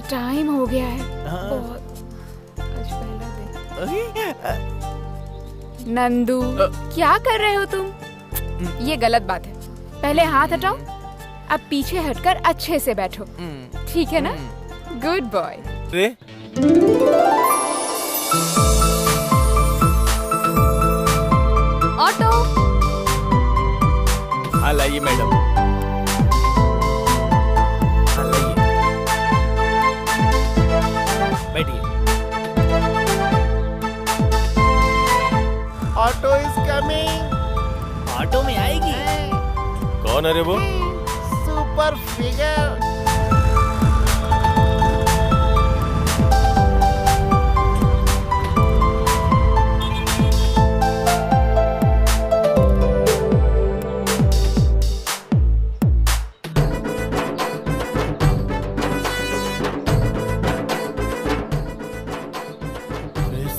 Time हो गया है। बहुत आज पहला दिन। नंदू क्या कर रहे हो तुम? ये गलत बात है। पहले हाथ हटाओ, अब पीछे हटकर अच्छे से बैठो, ठीक है ना? Good boy. ऑटो। हाँ लाइए मैडम, हाँ लाइए, बैठिए। Auto is coming. ऑटो में आएगी? कौन है रे वो? Super figure.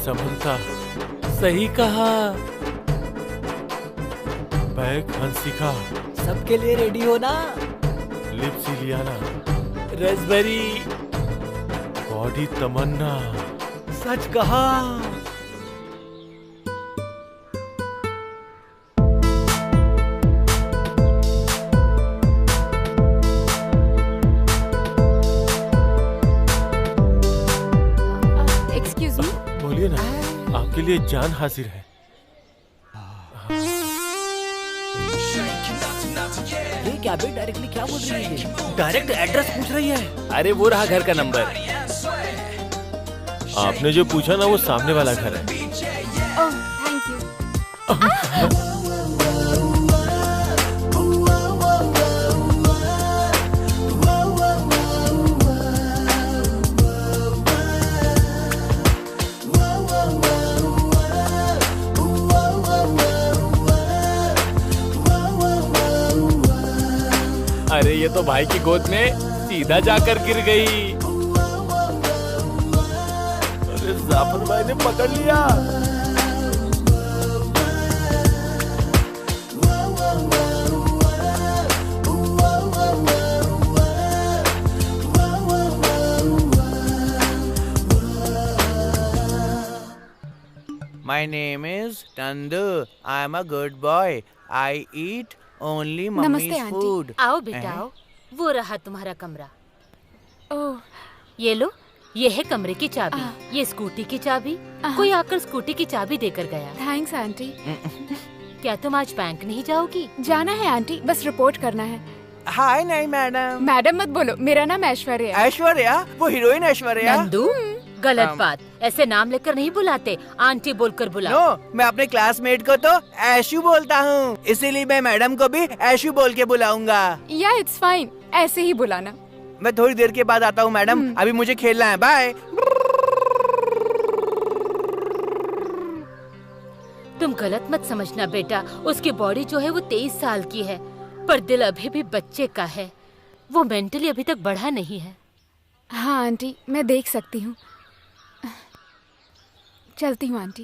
समंता, सही कहा। बैग हंसिका, सबके लिए रेडी हो ना? लिप्सी लियाना, रसभरी, बॉडी तमन्ना। सच कहा। Excuse me. बोलिए ना, आपके लिए जान हाजिर है। ये क्या बे, डायरेक्टली क्या बोल रही है? डायरेक्ट एड्रेस पूछ रही है। अरे वो रहा घर का नंबर। आपने जो पूछा ना वो सामने वाला घर है। Oh thank you. अरे ये तो भाई की गोद में सीधा जाकर गिर गई। अरे जाफर भाई ने पकड़ लिया। My name is Nandu. I am a good boy. I eat only mummy's food. आओ बेटा आओ, वो रहा तुम्हारा कमरा। ओह ये लो, ये है कमरे की चाबी, ये स्कूटी की चाबी। कोई आकर स्कूटी की चाबी देकर गया। Thanks aunty. क्या तुम आज बैंक नहीं जाओगी? जाना है आंटी, बस रिपोर्ट करना है। हाय नहीं मैडम। मैडम मत बोलो, मेरा नाम ऐश्वर्या। ऐश्वर्या? वो हीरोइन ऐश्वर्या? नंदू, गलत बात। ऐसे नाम लेकर नहीं बुलाते, आंटी बोलकर बुलाओ। नो, मैं अपने क्लासमेट को तो ऐशु बोलता हूँ, इसीलिए मैं मैडम को भी ऐशु बोल के बुलाऊंगा। या इट्स फाइन, ऐसे ही बुलाना। मैं थोड़ी देर के बाद आता हूँ मैडम, अभी मुझे खेलना है। बाय। तुम गलत मत समझना बेटा, उसकी बॉडी जो है वो 23 साल की है, पर दिल अभी भी बच्चे का है। वो मेंटली अभी तक बढ़ा नहीं है। हाँ आंटी, मैं देख सकती हूँ। चलती हूँ आंटी।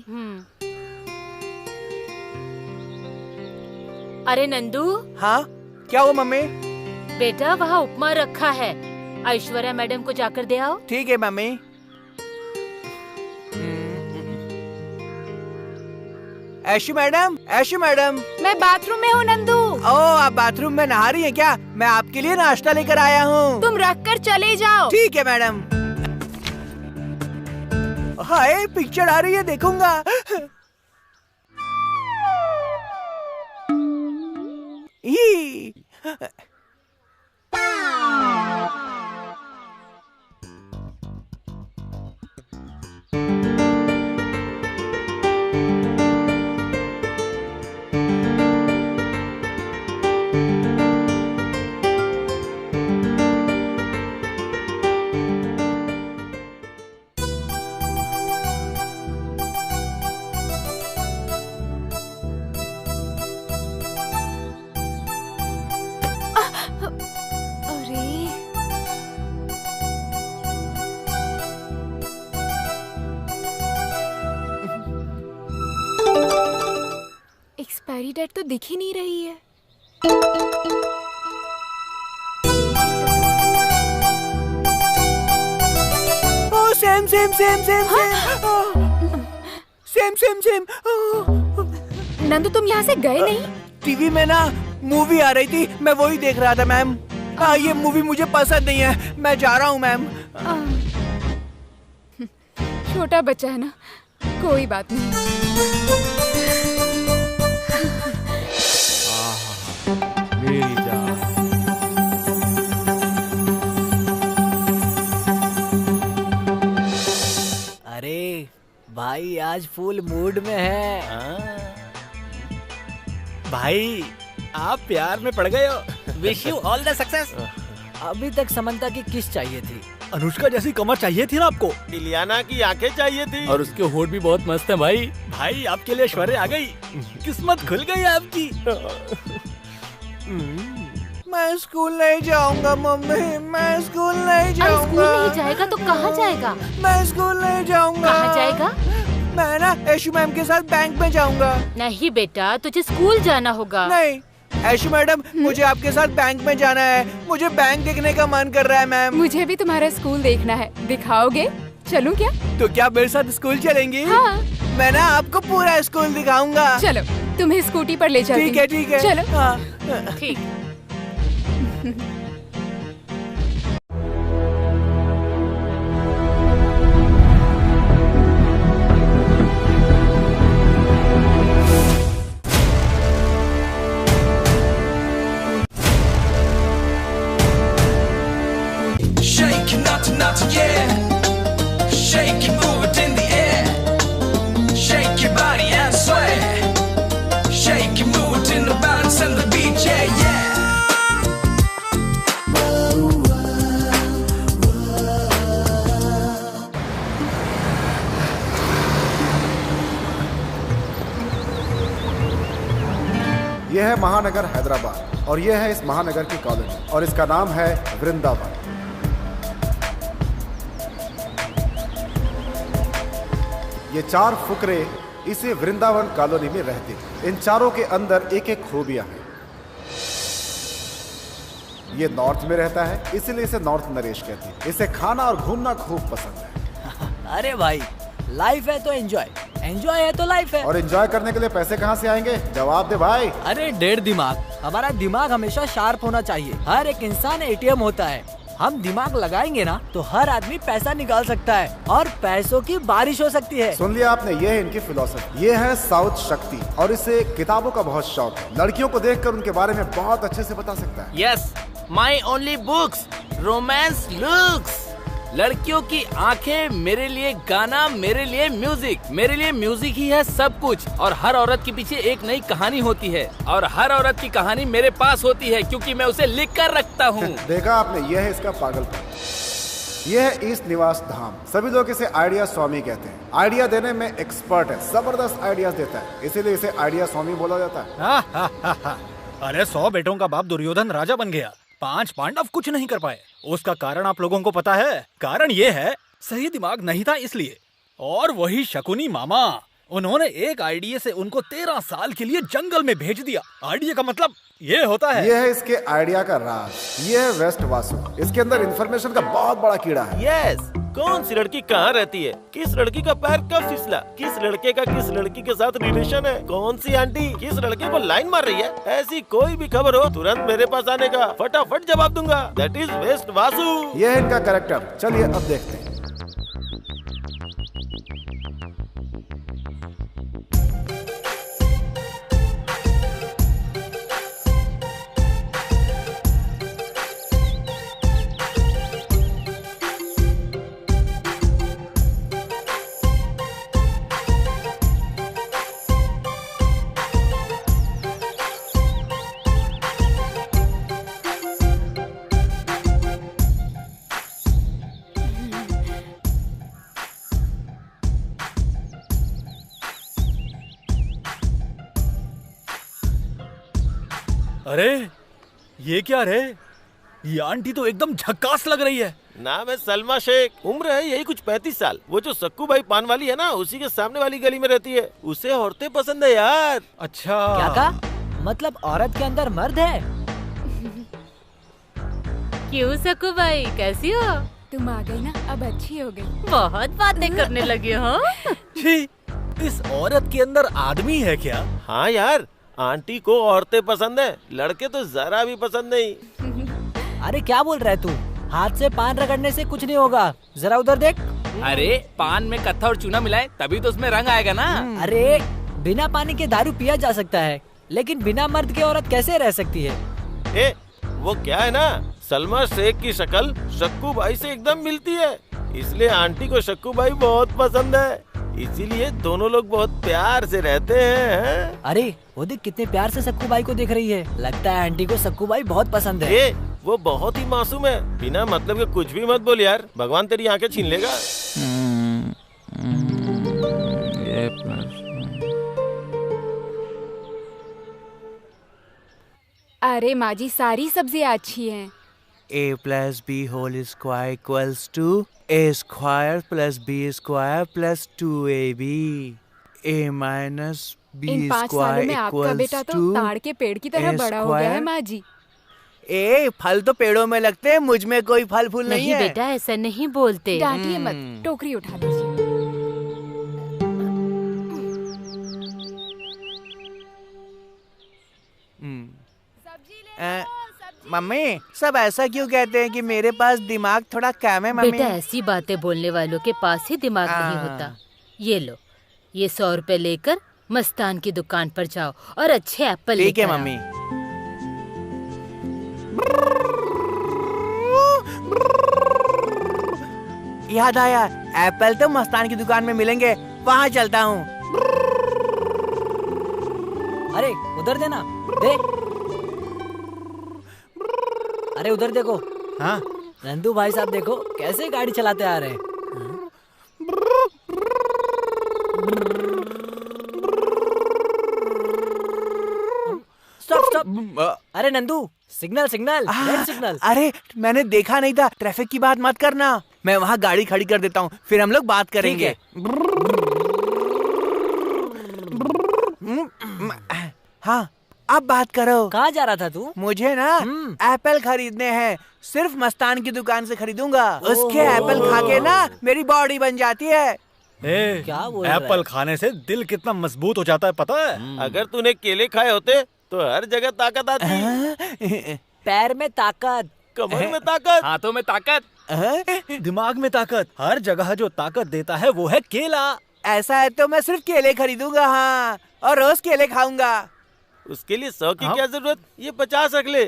अरे नंदू। हाँ क्या हुआ मम्मी? बेटा वहाँ उपमा रखा है, ऐश्वर्या मैडम को जाकर दे आओ। ठीक है मम्मी। ऐशु madam, ऐशु madam. मैं बाथरूम में हूँ नंदू। ओह आप बाथरूम में नहा रही हैं क्या? मैं आपके लिए नाश्ता लेकर आया हूँ। तुम रख कर चले जाओ। ठीक है मैडम। हाय पिक्चर आ रही है, देखूंगा। ये एक्सपायरी डेट तो दिख ही नहीं रही है। Oh same same same same same same same. Nandu तुम यहाँ से गए नहीं? टीवी में ना मूवी आ रही थी, मैं वही देख रहा था मैम। ये मूवी मुझे पसंद नहीं है, मैं जा रहा हूँ मैम। छोटा बच्चा है ना, कोई बात नहीं। मेरी जान। अरे भाई आज फुल मूड में है। भाई आप प्यार में पड़ गए हो। Wish you all the success. अभी तक समंता की किस चाहिए थी? अनुष्का जैसी कमर चाहिए थी ना आपको? इलियाना की आंखें चाहिए थी। और उसके होठ भी बहुत मस्त है भाई। भाई आपके लिए ऐश्वर्या आ गई, किस्मत खुल गई आपकी। मैं स्कूल नहीं जाऊंगा मम्मी, मैं स्कूल नहीं अरे जाऊंगा। स्कूल नहीं जाएगा तो कहाँ जाएगा? मैं स्कूल नहीं जाऊंगा। कहाँ जाएगा? मैं ना ऐशु मैम के साथ बैंक में जाऊंगा। नहीं बेटा, तुझे स्कूल जाना होगा। नहीं ऐशु मैडम, मुझे आपके साथ बैंक में जाना है। मुझे बैंक देखने का मन कर रहा है मैम। मुझे भी तुम्हारा स्कूल देखना है, दिखाओगे? चलूं क्या? तो क्या मेरे साथ स्कूल चलेंगी? हाँ। मैं ना आपको पूरा स्कूल दिखाऊंगा। चलो तुम्हें स्कूटी पर ले चलती हूँ। ठीक है। चलो। हाँ। ठीक। Shake it, not yeah. Shake it, move it in the air. Shake your body and sway. Shake it, move it in the bounce and the beat, yeah, yeah. यह है महानगर हैदराबाद और यह है इस महानगर की कॉलोनी और इसका नाम है वृंदावन। ये चार फुकरे इसी वृंदावन कॉलोनी में रहते हैं। इन चारों के अंदर एक एक खूबियां हैं। ये नॉर्थ में रहता है, इसीलिए इसे नॉर्थ नरेश कहते हैं। इसे खाना और घूमना खूब पसंद है। अरे भाई लाइफ है तो एंजॉय, एंजॉय है तो लाइफ है। और एंजॉय करने के लिए पैसे कहाँ से आएंगे? जवाब दे भाई। अरे डेढ़ दिमाग। हमारा दिमाग हमेशा शार्प होना चाहिए। हर एक इंसान एटीएम होता है। हम दिमाग लगाएंगे ना तो हर आदमी पैसा निकाल सकता है और पैसों की बारिश हो सकती है। सुन लिया आपने, ये है इनकी फिलॉसफी। ये है साउथ शक्ति और इसे किताबों का बहुत शौक है। लड़कियों को देखकर उनके बारे में बहुत अच्छे से बता सकता है। Yes, my only books, romance looks. लड़कियों की आंखें मेरे लिए गाना, मेरे लिए म्यूजिक ही है सब कुछ। और हर औरत के पीछे एक नई कहानी होती है और हर औरत की कहानी मेरे पास होती है क्योंकि मैं उसे लिख कर रखता हूँ। देखा आपने, यह है इसका पागलपन। यह है ईस्ट निवास धाम। सभी लोग इसे आइडिया स्वामी कहते हैं। आइडिया देने में एक्सपर्ट है, जबरदस्त आइडियाज देता है, इसीलिए इसे आइडिया स्वामी बोला जाता है। अरे 100 बेटों का बाप दुर्योधन राजा बन गया, 5 पांडव कुछ नहीं कर पाए। उसका कारण आप लोगों को पता है? कारण ये है सही दिमाग नहीं था इसलिए। और वही शकुनी मामा, उन्होंने एक आइडिया से उनको 13 साल के लिए जंगल में भेज दिया। आइडिया का मतलब ये होता है। यह है इसके आइडिया का राज। यह है वेस्ट वासु। इसके अंदर इंफॉर्मेशन का बहुत बड़ा कीड़ा है। यस, कौन सी लड़की कहाँ रहती है, किस लड़की का पैर कब फिसला, किस लड़के का किस लड़की के साथ रिलेशन है, कौन सी आंटी किस लड़के को लाइन मार रही है, ऐसी कोई भी खबर हो तुरंत मेरे पास आने का, फटाफट जवाब दूंगा। That is waste Vasu. यह है इनका कैरेक्टर। चलिए अब देखते हैं। अरे ये क्या रे? ये आंटी तो एकदम झक्कास लग रही है। नाम है सलमा शेख, उम्र है यही कुछ 35 साल। वो जो सक्कू भाई पान वाली है ना, उसी के सामने वाली गली में रहती है। उसे औरतें पसंद है यार। अच्छा क्या कहा? मतलब औरत के अंदर मर्द है? क्यों सक्कू भाई, कैसी हो? तुम आ गई ना, अब अच्छी हो गई। बहुत बातें करने लगे हो। छी, इस औरत के अंदर आदमी है क्या? हाँ यार, आंटी को औरतें पसंद है, लड़के तो जरा भी पसंद नहीं। अरे क्या बोल रहा है तू? हाथ से पान रगड़ने से कुछ नहीं होगा, जरा उधर देख। अरे पान में कत्था और चूना मिलाए तभी तो उसमें रंग आएगा ना। अरे बिना पानी के दारू पिया जा सकता है, लेकिन बिना मर्द के औरत कैसे रह सकती है? ए, वो क्या है ना, सलमा शेख की शक्ल शक्कू भाई से एकदम मिलती है, इसलिए आंटी को शक्कू भाई बहुत पसंद है, इसीलिए दोनों लोग बहुत प्यार से रहते हैं। अरे वो देख कितने प्यार से सक्कू भाई को देख रही है, लगता है आंटी को सक्कू भाई बहुत पसंद है। ए, वो बहुत ही मासूम है, बिना मतलब के कुछ भी मत बोल यार, भगवान तेरी आंखें छीन लेगा। अरे माँ जी, सारी सब्जियाँ अच्छी हैं। a+b² = a² + b² + 2ab। a-b² इन 5 सालों में आपका बेटा तो ताड़ के पेड़ की तरह बड़ा हो गया है माँ जी। फल तो पेड़ों में लगते हैं, मुझ में कोई फल फूल नहीं है। बेटा ऐसा नहीं बोलते। डांटिए मत, टोकरी उठा दीजिए। मम्मी, सब ऐसा क्यों कहते हैं कि मेरे पास दिमाग थोड़ा कम है? मम्मी, बेटा ऐसी बातें बोलने वालों के पास ही दिमाग नहीं होता। ये लो, ये 100 रुपए लेकर मस्तान की दुकान पर जाओ और अच्छे एप्पल लेकर। ठीक है मम्मी। याद आया, एप्पल तो मस्तान की दुकान में मिलेंगे, वहाँ चलता हूँ। अरे उधर देना, दे। अरे उधर देखो। हाँ नंदू भाई साहब देखो कैसे गाड़ी चलाते आ रहे हैं। Stop stop. अरे Nandu, signal signal, red signal. अरे मैंने देखा नहीं था, ट्रैफिक की बात मत करना, मैं वहाँ गाड़ी खड़ी कर देता हूँ, फिर हम लोग बात करेंगे। हाँ अब बात करो। कहाँ जा रहा था तू? मुझे ना एप्पल खरीदने हैं, सिर्फ मस्तान की दुकान से खरीदूंगा, उसके एप्पल खा के ना मेरी बॉडी बन जाती है। क्या बोल रहा है? एप्पल खाने से दिल कितना मजबूत हो जाता है पता है? अगर तूने केले खाए होते तो हर जगह ताकत आती। पैर में ताकत, कमर में ताकत, हाथों में ताकत, दिमाग में ताकत, हर जगह जो ताकत देता है वो है केला। ऐसा है तो मैं सिर्फ केले खरीदूंगा, हाँ, और रोज केले खाऊंगा। उसके लिए 100 की क्या जरूरत, ये 50 रख ले,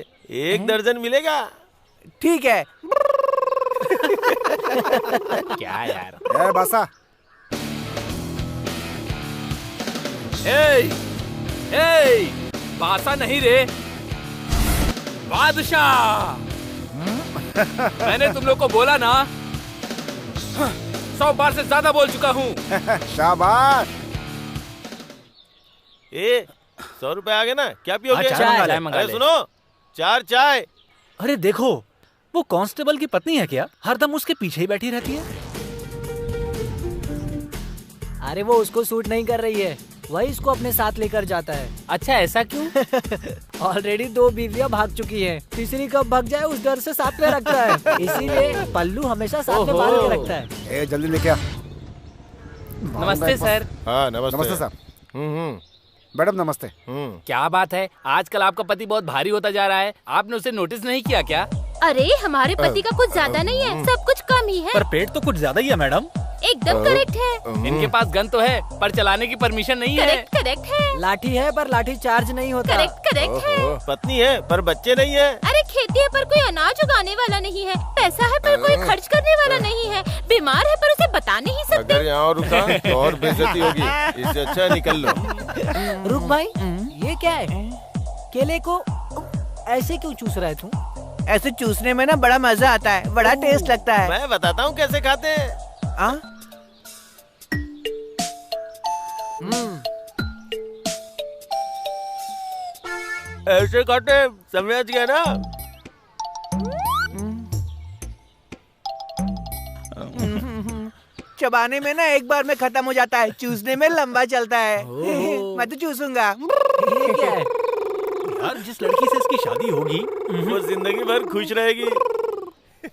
1 दर्जन मिलेगा। ठीक है। क्या यार। ए बासा, बासा नहीं रे, बादशाह। मैंने तुम लोग को बोला ना, 100 बार से ज्यादा बोल चुका हूँ। शाबाश। 100 रुपए आ गए ना, क्या पियोगे? चाय मंगा ले। अरे सुनो, 4 चाय। अरे देखो, वो कांस्टेबल की पत्नी है क्या? हरदम उसके पीछे ही बैठी रहती है। अरे वो उसको सूट नहीं कर रही है, वही इसको अपने साथ लेकर जाता है। अच्छा ऐसा क्यों? ऑलरेडी 2 बीवियां भाग चुकी हैं, तीसरी कब भाग जाए उस डर से साथ में रखता है, इसीलिए पल्लू हमेशा साथ में बांध के रखता है। ए जल्दी लेके आ। नमस्ते सर। हाँ नमस्ते। नमस्ते साहब। मैडम नमस्ते। क्या बात है, आजकल आपका पति बहुत भारी होता जा रहा है, आपने उसे नोटिस नहीं किया क्या? अरे हमारे पति का कुछ ज्यादा नहीं है, सब कुछ कम ही है। पर पेट तो कुछ ज्यादा ही है मैडम। एकदम करेक्ट है। इनके पास गन तो है पर चलाने की परमिशन नहीं है। करेक्ट है। लाठी है पर लाठी चार्ज नहीं होता। करेक्ट है। पत्नी है पर बच्चे नहीं है। अरे खेती है पर कोई अनाज उगाने वाला नहीं है, पैसा है पर कोई खर्च करने वाला नहीं है, बीमार है पर उसे बता नहीं सकते। अगर यहाँ रुका तो और बेइज्जती होगी, इससे अच्छा निकल लो। रुक भाई, ये क्या है? केले को ऐसे क्यों चूस रहा है तू? ऐसे चूसने में ना बड़ा मजा आता है, बड़ा टेस्ट लगता है। मैं बताता हूँ कैसे खाते हैं। ऐसे खाते, समझ गया ना? चबाने में ना एक बार में खत्म हो जाता है, चूसने में लंबा चलता है। मैं तो चूसूंगा। ये क्या है? यार जिस लड़की से इसकी शादी होगी वो जिंदगी भर खुश रहेगी।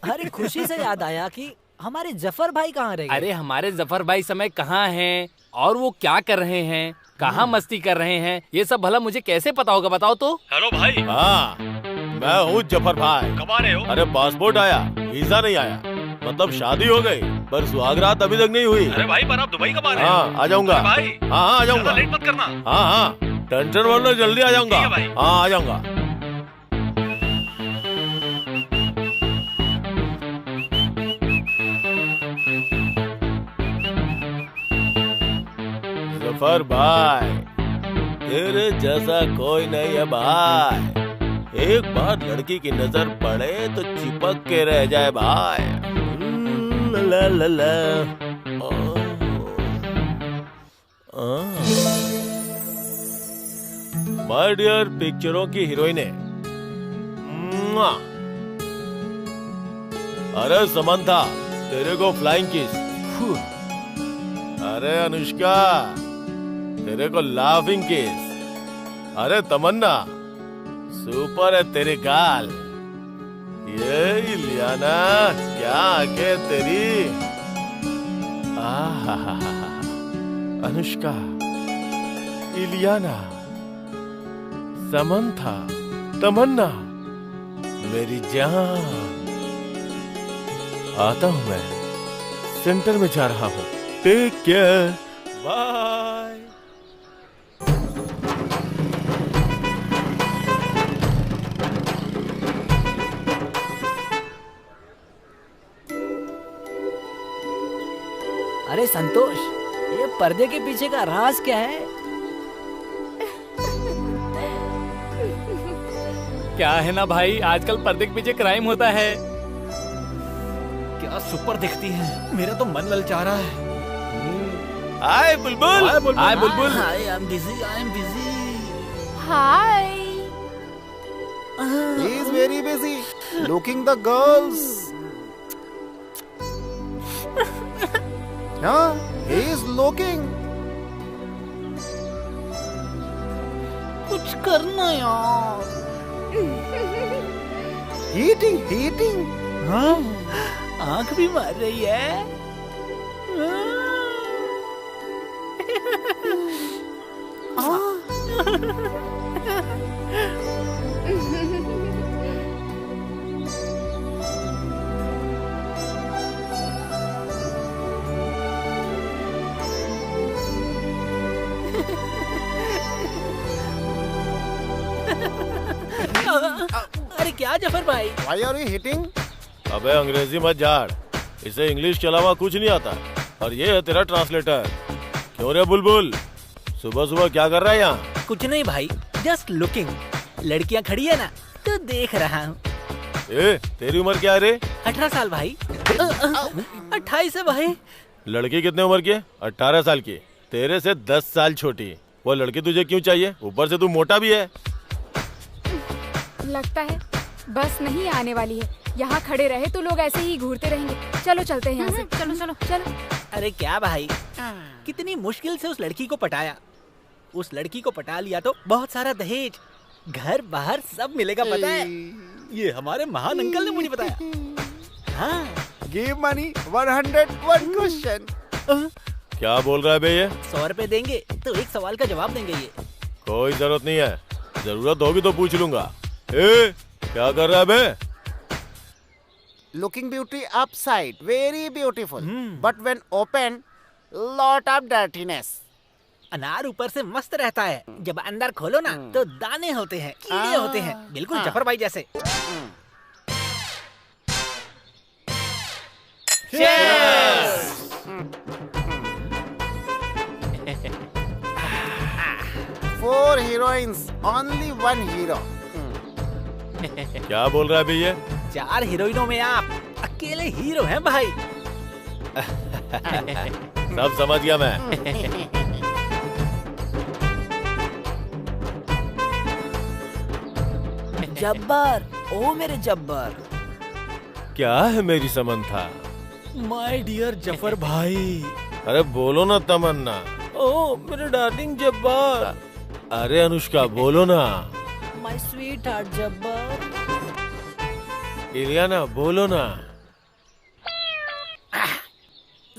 अरे खुशी से याद आया कि हमारे जफर भाई कहाँ रह गए? अरे हमारे जफर भाई समय कहाँ हैं और वो क्या कर रहे हैं, कहाँ मस्ती कर रहे हैं, ये सब भला मुझे कैसे पता होगा, बताओ तो। हेलो भाई। हाँ, मैं हूँ जफर भाई। कब आ रहे हो? अरे पासपोर्ट आया, वीजा नहीं आया, मतलब शादी हो गई पर सुहागरात अभी तक नहीं हुई। अरे भाई पर आप दुबई कब आ रहे हो? हाँ आ जाऊंगा भाई। हाँ आ जाऊंगा, लेट मत करना। हाँ टेंशन मत लो, जल्दी आ जाऊंगा। हाँ आ जाऊंगा। जफर भाई तेरे जैसा कोई नहीं है भाई, एक बार लड़की की नजर पड़े तो चिपक के रह जाए भाई। ला ला ला। माय डियर पिक्चरों की हीरोइने। अरे समंथा तेरे को फ्लाइंग किस। अरे अनुष्का तेरे को लाफिंग किस। अरे तमन्ना सुपर है तेरे गाल। ये इलियाना क्या आंखें तेरी। अनुष्का, इलियाना, समंथा, तमन्ना, मेरी जान। आता हूं मैं, सेंटर में जा रहा हूं। Take care, bye. अरे संतोष, ये पर्दे के पीछे का राज क्या है? क्या है ना भाई, आजकल पर्दे के पीछे क्राइम होता है। क्या सुपर दिखती है, मेरा तो मन ललचा रहा है। हाय बुलबुल। हाय बुलबुल। I am busy. Hi. He is very busy looking the girls. Huh? He is looking. कुछ करना यार। Heating. हाँ, आंख भी मार रही है। अरे क्या जफर भाई? Why are you hitting? अबे अंग्रेजी मत झाड़, इसे इंग्लिश के अलावा कुछ नहीं आता। और ये है तेरा ट्रांसलेटर। क्यों रे बुलबुल, सुबह सुबह क्या कर रहा है यहाँ? कुछ नहीं भाई, जस्ट लुकिंग। लड़कियाँ खड़ी है ना, तो देख रहा हूँ। ए, तेरी उम्र क्या है रे? 18 साल भाई। 28 है भाई। लड़की कितने उम्र की है? 18 साल की। तेरे से 10 साल छोटी। वो लड़की तुझे क्यों चाहिए? ऊपर से तू मोटा भी है। लगता है बस नहीं आने वाली है। यहाँ खड़े रहे तो लोग ऐसे ही घूरते रहेंगे। चलो चलते हैं यहाँ से। चलो। अरे क्या भाई, कितनी मुश्किल से उस लड़की को पटाया। उस लड़की को पटा लिया तो बहुत सारा दहेज, घर बाहर सब मिलेगा, पता है? ये हमारे महान अंकल ने मुझे बताया। हाँ, Give money 101 question. क्या बोल रहा है बे ये? 100 रुपए देंगे तो एक सवाल का जवाब देंगे ये। कोई जरूरत नहीं है, जरूरत होगी तो पूछ लूंगा। ए, क्या कर रहा है बे? Looking beauty upside, very beautiful. But when open, lot of dirtiness. अनार ऊपर से मस्त रहता है, जब अंदर खोलो ना तो दाने होते हैं, कीड़े होते हैं, बिल्कुल जफर भाई जैसे। Four heroines, only one hero. क्या बोल रहा है भैया? 4 हीरोइनों में आप अकेले हीरो हैं भाई। सब समझ गया मैं। जब्बार, ओ मेरे जब्बार। क्या है मेरी समंथा? माय डियर जफर भाई। अरे बोलो ना तमन्ना। ओ मेरे डार्लिंग जब्बार। अरे अनुष्का बोलो ना। My sweet heart Jabbar. Ileana बोलो ना।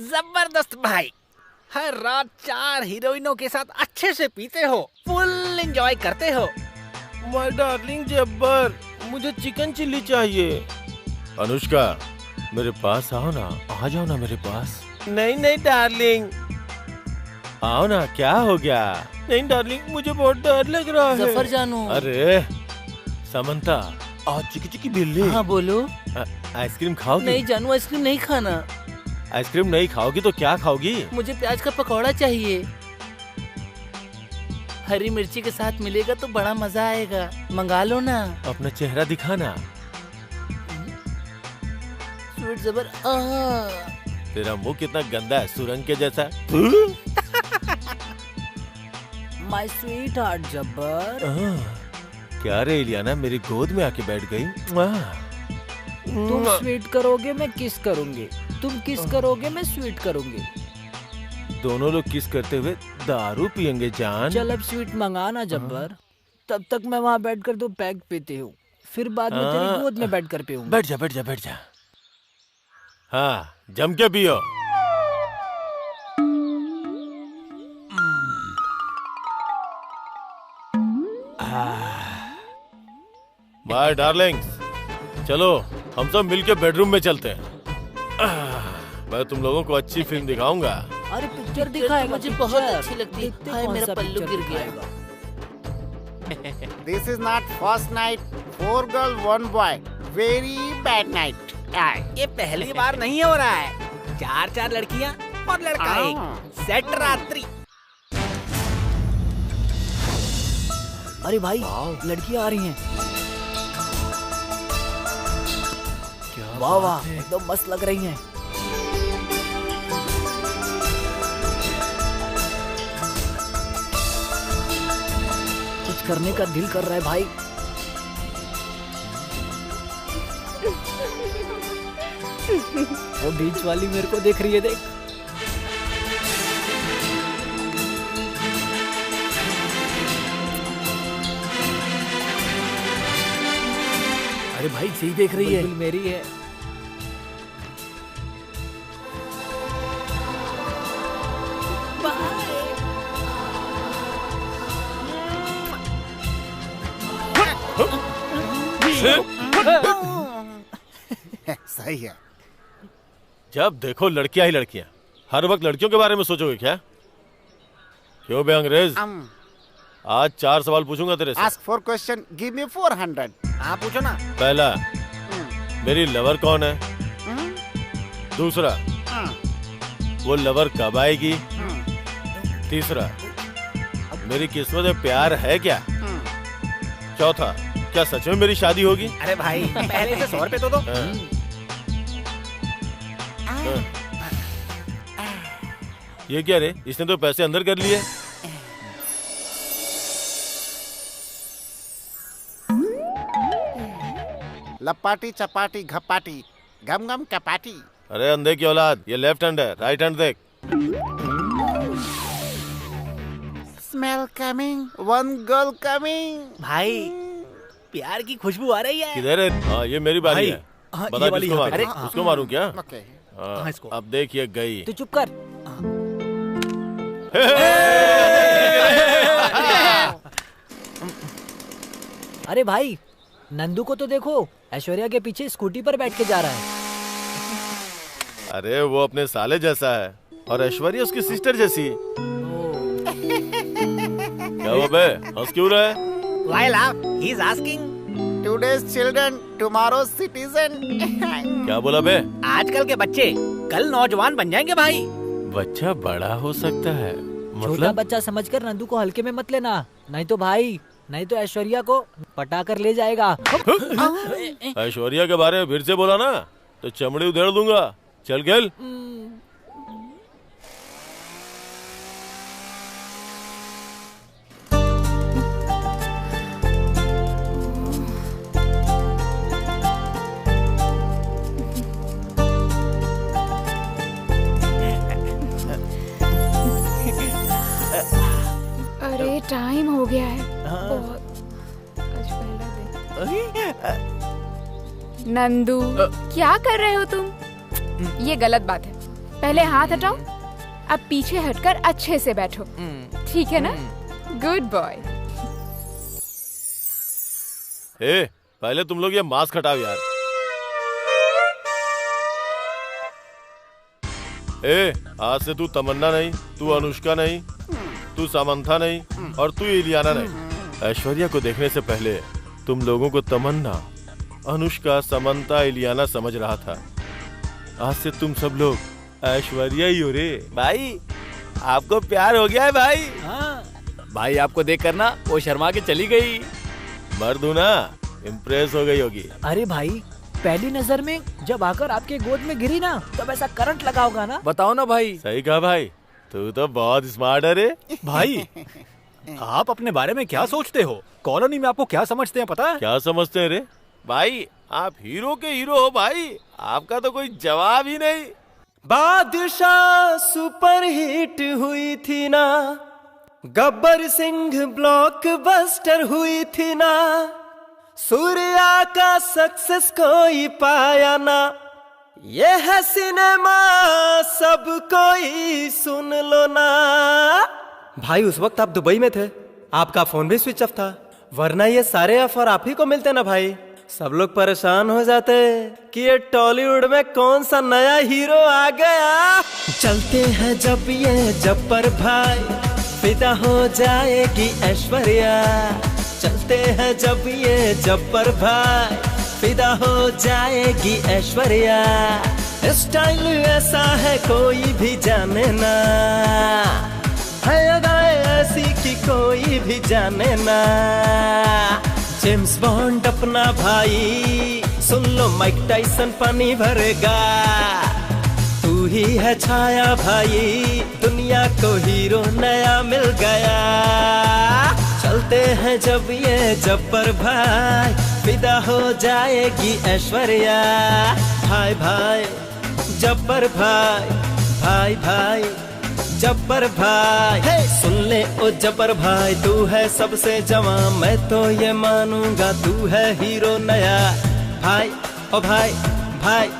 जबरदस्त भाई, हर रात 4 हीरोइनों के साथ अच्छे से पीते हो, फुल एंजॉय करते हो। माय डार्लिंग जब्बर, मुझे चिकन चिल्ली चाहिए। अनुष्का, मेरे पास आओ ना, आ जाओ ना मेरे पास। नहीं नहीं डार्लिंग, आओ ना, क्या हो गया? नहीं डार्लिंग, मुझे बहुत डर लग रहा है। जफर जानू। अरे समंता, आज चिकी चिकी बिल्ली। हाँ बोलो। आइसक्रीम खाओगी? नहीं जानू, आइसक्रीम नहीं खाना। आइसक्रीम नहीं खाओगी तो क्या खाओगी? मुझे प्याज का पकौड़ा चाहिए, हरी मिर्ची के साथ मिलेगा तो बड़ा मजा आएगा, मंगा लो ना। अपना चेहरा दिखाना। स्वीट जबर। तेरा मुंह कितना गंदा है, सुरंग के जैसा। माय स्वीट हार्ट जब्बर। क्या रे इलियाना, मेरी गोद में आके बैठ गई। तुम स्वीट करोगे मैं किस करूंगी, तुम किस करोगे मैं स्वीट करूंगी। दोनों लोग किस करते हुए दारू पियेंगे जान। चल अब स्वीट मंगाना जब्बर, तब तक मैं वहाँ बैठकर 2 पैक पीती हूँ, फिर बाद में तेरी गोद में बैठकर पीऊंगा। बैठ जा बैठ जा बैठ जा। हाँ, जम के पियो। माय डार्लिंग्स, चलो हम सब मिलके बेडरूम में चलते हैं। मैं तुम लोगों को अच्छी फिल्म दिखाऊंगा। अरे पिक्चर दिखाएगा, मुझे बहुत अच्छी लगती है। हाय मेरा पल्लू गिर गया। This is not first night, 4 girl 1 boy, very bad night. ये पहली बार नहीं हो रहा है, 4 लड़कियाँ और लड़का एक, सेट रात्रि। अरे भाई, लड़कियाँ आ रही हैं। वाह वाह, एकदम मस्त लग रही हैं। कुछ करने का दिल कर रहा है भाई। वो बीच वाली मेरे को देख रही है, देख। अरे भाई सही देख रही है, मेरी है। सही है। जब देखो लड़कियां ही लड़कियां, हर वक्त लड़कियों के बारे में सोचोगे क्या? क्यों बे अंग्रेज? आज 4 सवाल पूछूंगा तेरे से। Ask for question, give me 400। हाँ पूछो ना। पहला, मेरी लवर कौन है? दूसरा, वो लवर कब आएगी? तीसरा, मेरी किस्मत में प्यार है क्या? चौथा, क्या सच में मेरी शादी होगी? अरे भाई पहले से 100 रुपए तो दो। ये क्या रे, इसने तो पैसे अंदर कर लिए। लपाटी चपाटी घपाटी गम गम कपाटी। अरे अंधे की औलाद, ये लेफ्ट हैंड है, राइट हैंड देख। Smell coming, 1 girl coming. भाई प्यार की खुशबू आ रही है। किधर है? हाँ ये मेरी बारी है। हाँ, बता किसको मारूं? अरे उसको मारूं क्या? ओके। अब देख ये गई। तू चुप कर। अरे भाई, नंदू को तो देखो, ऐश्वर्या के पीछे स्कूटी पर बैठ के जा रहा है। अरे वो अपने साले जैसा है और ऐश्वर्या उसकी सिस्टर जैसी। क्या हुआ बे, हंस क्यों रहा है? Why laugh? He's asking. Today's children, tomorrow's citizen। क्या बोला बे? आजकल के बच्चे कल नौजवान बन जाएंगे भाई। बच्चा बड़ा हो सकता है, छोटा मतलब? बच्चा समझकर नंदू को हल्के में मत लेना, नहीं तो भाई, नहीं तो ऐश्वर्या को पटा कर ले जाएगा। ऐश्वर्या के बारे में फिर से बोला ना तो चमड़ी उधेड़ दूंगा। चल खेल। अरे टाइम हो गया है बहुत। आज पहला दिन। नंदू क्या कर रहे हो तुम? ये गलत बात है, पहले हाथ हटाओ, अब पीछे हटकर अच्छे से बैठो, ठीक है ना? Good boy. पहले तुम लोग ये मास्क हटाओ यार। आज से तू तमन्ना नहीं, तू अनुष्का नहीं, तू सामंथा नहीं और तू इलियाना नहीं। ऐश्वर्या को देखने से पहले तुम लोगों को तमन्ना, अनुष्का, समंता, इलियाना समझ रहा था। आज से तुम सब लोग ऐश्वर्या ही हो रे। भाई आपको प्यार हो गया है भाई। हाँ भाई, आपको देख कर ना वो शर्मा के चली गई। मर्द हूं ना, इम्प्रेस हो गई होगी। अरे भाई, पहली नजर में जब आकर आपके गोद में गिरी ना, तब ऐसा करंट लगा होगा ना। बताओ ना भाई। सही कहा भाई, तू तो बहुत स्मार्ट है रे। भाई आप अपने बारे में क्या सोचते हो? कॉलोनी में आपको क्या समझते हैं पता है? क्या समझते हैं रे? भाई आप हीरो के हीरो हो भाई, आपका तो कोई जवाब ही नहीं। बादशाह सुपर हिट हुई थी ना, गब्बर सिंह ब्लॉकबस्टर हुई थी ना, सूर्या का सक्सेस कोई पाया ना, ये है सिनेमा सब कोई सुन लो ना। भाई उस वक्त आप दुबई में थे, आपका फोन भी स्विच ऑफ था, वरना ये सारे ऑफर आप ही को मिलते ना भाई। सब लोग परेशान हो जाते कि ये टॉलीवुड में कौन सा नया हीरो आ गया। चलते हैं जब ये जब्बर भाई, फिदा हो जाएगी ऐश्वर्या। चलते हैं जब ये जब्बर भाई, फिदा हो जाएगी ऐश्वर्या। स्टाइल ऐसा है कोई भी जाने ना, है अदाएं ऐसी कि कोई भी जाने ना। जेम्स बॉन्ड अपना भाई, सुन लो माइक टाइसन पानी भरेगा। तू ही है छाया भाई, दुनिया को हीरो नया मिल गया। चलते हैं जब ये जब्बर भाई, फिदा हो जाएगी ऐश्वर्या। भाई भाई जब्बर भाई, भाई भाई जब्बर भाई। हे सुन ले ओ जब्बर भाई, तू है सबसे जवान, मैं तो ये मानूंगा तू है हीरो नया। भाई ओ भाई भाई,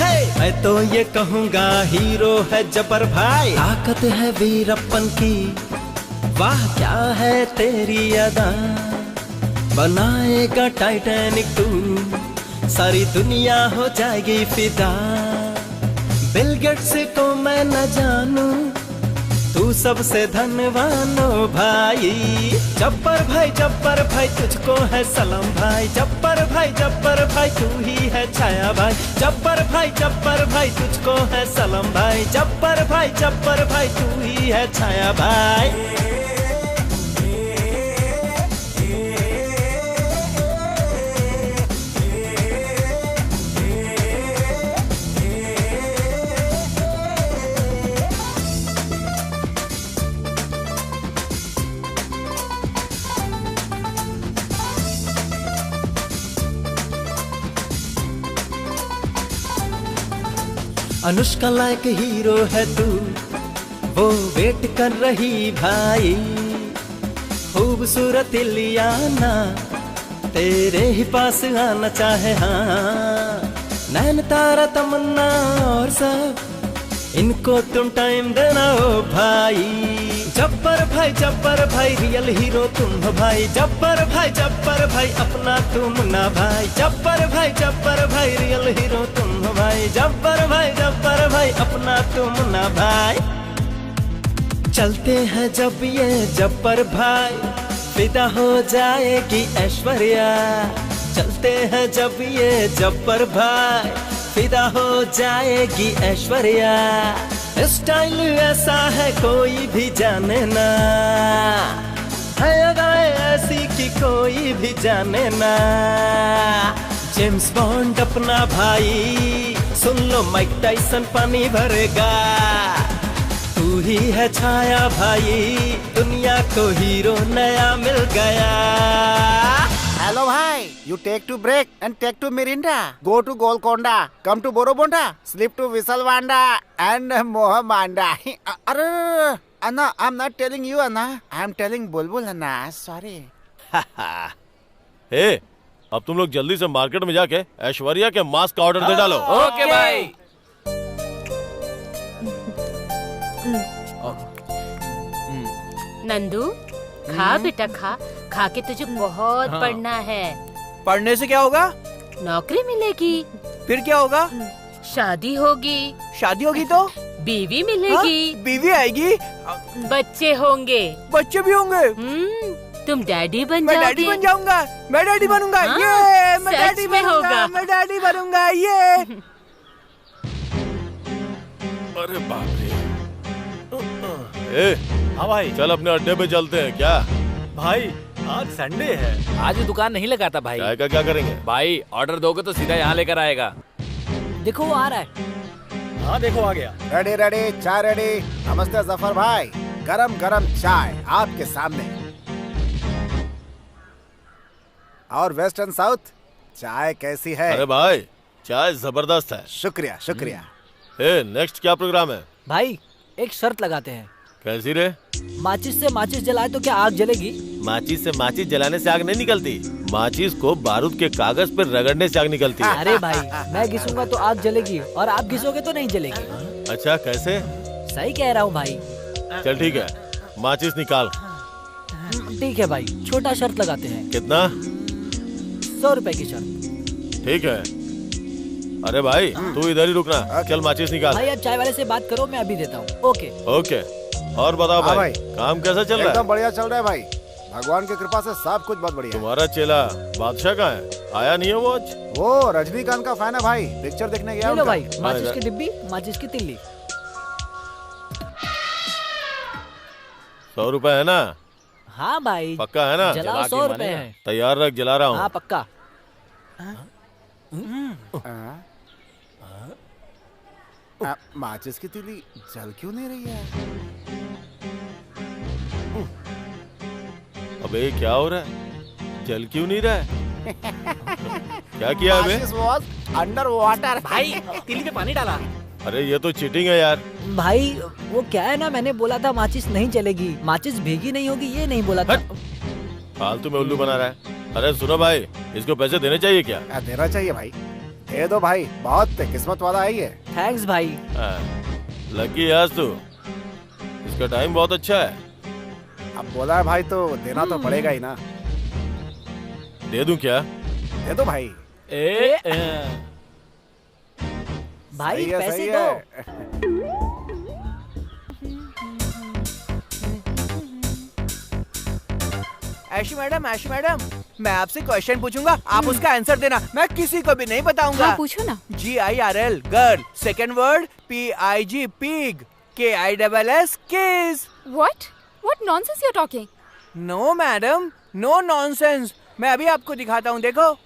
हे मैं तो ये कहूँगा हीरो है जब्बर भाई। ताकत है वीरप्पन की, वाह क्या है तेरी अदा, बनाएगा टाइटैनिक तू, सारी दुनिया हो जाएगी फिदा। बिल गेट्स को मैं न जानूं, तू सबसे धनवान हो भाई। जब्बर भाई तुझको है सलाम भाई। जब्बर भाई तू ही है छाया भाई। जब्बर भाई तुझको है सलाम भाई। जब्बर भाई तू ही है छाया भाई। अनुष्का लायक हीरो है तू, वो वेट कर रही भाई। खूबसूरत इलियाना तेरे ही पास आना चाहे। हाँ नैन तारा तमन्ना और सब, इनको तुम टाइम देना हो भाई। जब्बर भाई रियल हीरो तुम हो भाई। जब्बर भाई अपना तुम ना भाई। जब्बर भाई रियल हीरो तुम हो भाई। जब्बर भाई अपना तुम ना भाई। चलते हैं जब ये जब्बर भाई, फिदा हो जाएगी ऐश्वर्या। चलते हैं जब ये जब्बर भाई, फिदा हो जाएगी ऐश्वर्या। स्टाइल ऐसा है कोई भी जाने ना, है अदाएं ऐसी कि कोई भी जाने ना। जेम्स बॉन्ड अपना भाई, सुन लो माइक टाइसन पानी भरेगा। तू ही है छाया भाई, दुनिया को हीरो नया मिल गया। Hello भाई, you take to break and take to Mirinda. Go to Golconda, come to Borobonda, sleep to Visalvanda and Mohamanda. अरे Anna, I'm not telling you Anna, I'm telling Bulbul Anna. Sorry. हे, अब तुम लोग जल्दी से market में जाके ऐश्वर्या के mask का ऑर्डर दे डालो। ओके भाई। नंदू खा बेटा खा, खा के तुझे बहुत पढ़ना है। पढ़ने से क्या होगा? नौकरी मिलेगी। फिर क्या होगा? शादी होगी। शादी होगी तो बीवी मिलेगी। बीवी आएगी। बच्चे होंगे। बच्चे भी होंगे। तुम डैडी बन मैं जाओगे। डैडी बन जाऊंगा। मैं डैडी बनूंगा। ये मैं डैडी बनूंगा। मैं डैडी बनूंगा। ये अरे बाप रे। हाँ भाई, चल अपने अड्डे पे चलते हैं क्या? भाई आज संडे है। आज दुकान नहीं लगाता भाई। चाय का क्या करेंगे? भाई ऑर्डर दोगे तो सीधा यहाँ लेकर आएगा। देखो वो आ रहा है। हाँ देखो आ गया। रेडी रेडी, चाय रेडी। नमस्ते जफर भाई, गरम गरम चाय आपके सामने। और वेस्ट एंड साउथ चाय कैसी है? अरे भाई चाय जबरदस्त है। शुक्रिया शुक्रिया। नेक्स्ट क्या प्रोग्राम है? भाई एक शर्त लगाते हैं। कैसी रे? माचिस से माचिस जलाए तो क्या आग जलेगी? माचिस से माचिस जलाने से आग नहीं निकलती, माचिस को बारूद के कागज पर रगड़ने से आग निकलती है। अरे भाई मैं घिसूंगा तो आग जलेगी और आप घिसोगे तो नहीं जलेगी। अच्छा कैसे? सही कह रहा हूँ भाई। चल ठीक है, माचिस निकाल। ठीक है भाई, छोटा शर्त लगाते हैं। कितना? 100 रुपए की शर्त। ठीक है। अरे भाई तू इधर ही रुकना, चल माचिस निकाल। भाई आप चाय वाले से बात करो, मैं अभी देता हूँ। Okay okay. और बताओ भाई, काम कैसा चल रहा है? एकदम बढ़िया चल रहा है भाई, भगवान की कृपा से सब कुछ बहुत बढ़िया। तुम्हारा चेला बादशाह कहाँ है? आया नहीं है वो आज? वो रजनीकांत का फैन है भाई, पिक्चर देखने गया। लो भाई, माचिस की डिब्बी, माचिस की तिल्ली। 100 रुपए है ना? हाँ भाई पक्का है ना? जलाओ, 100 रुपए है। तैयार रख, जला रहा हूँ। हाँ पक्का। माचिस की तीली जल क्यों नहीं रही है? अबे क्या हो रहा है? जल क्यों नहीं रहा है? क्या किया अबे? Under water. भाई तीली में पानी डाला। अरे ये तो चीटिंग है यार। भाई वो क्या है ना, मैंने बोला था माचिस नहीं चलेगी, माचिस भीगी नहीं होगी, ये नहीं बोला था। फालतू में उल्लू बना रहा है। अरे सुनो भाई, इसको पैसे देने चाहिए क्या? देना चाहिए भाई, दे दो भाई, बहुत किस्मत वाला है ये। थैंक्स भाई। लकी है आज तू, इसका टाइम बहुत अच्छा है। अब बोला है भाई तो देना तो पड़ेगा ही ना। दे दूं क्या? दे दो भाई। भाई पैसे दो। ऐशी मैडम, मैं आपसे क्वेश्चन पूछूंगा, आप उसका आंसर देना। मैं किसी को भी नहीं बताऊंगा। हाँ, पूछो ना। GIRL girl, second word PIG pig, KISS kiss. What nonsense you're talking? No madam, no nonsense. मैं अभी आपको दिखाता हूँ, देखो।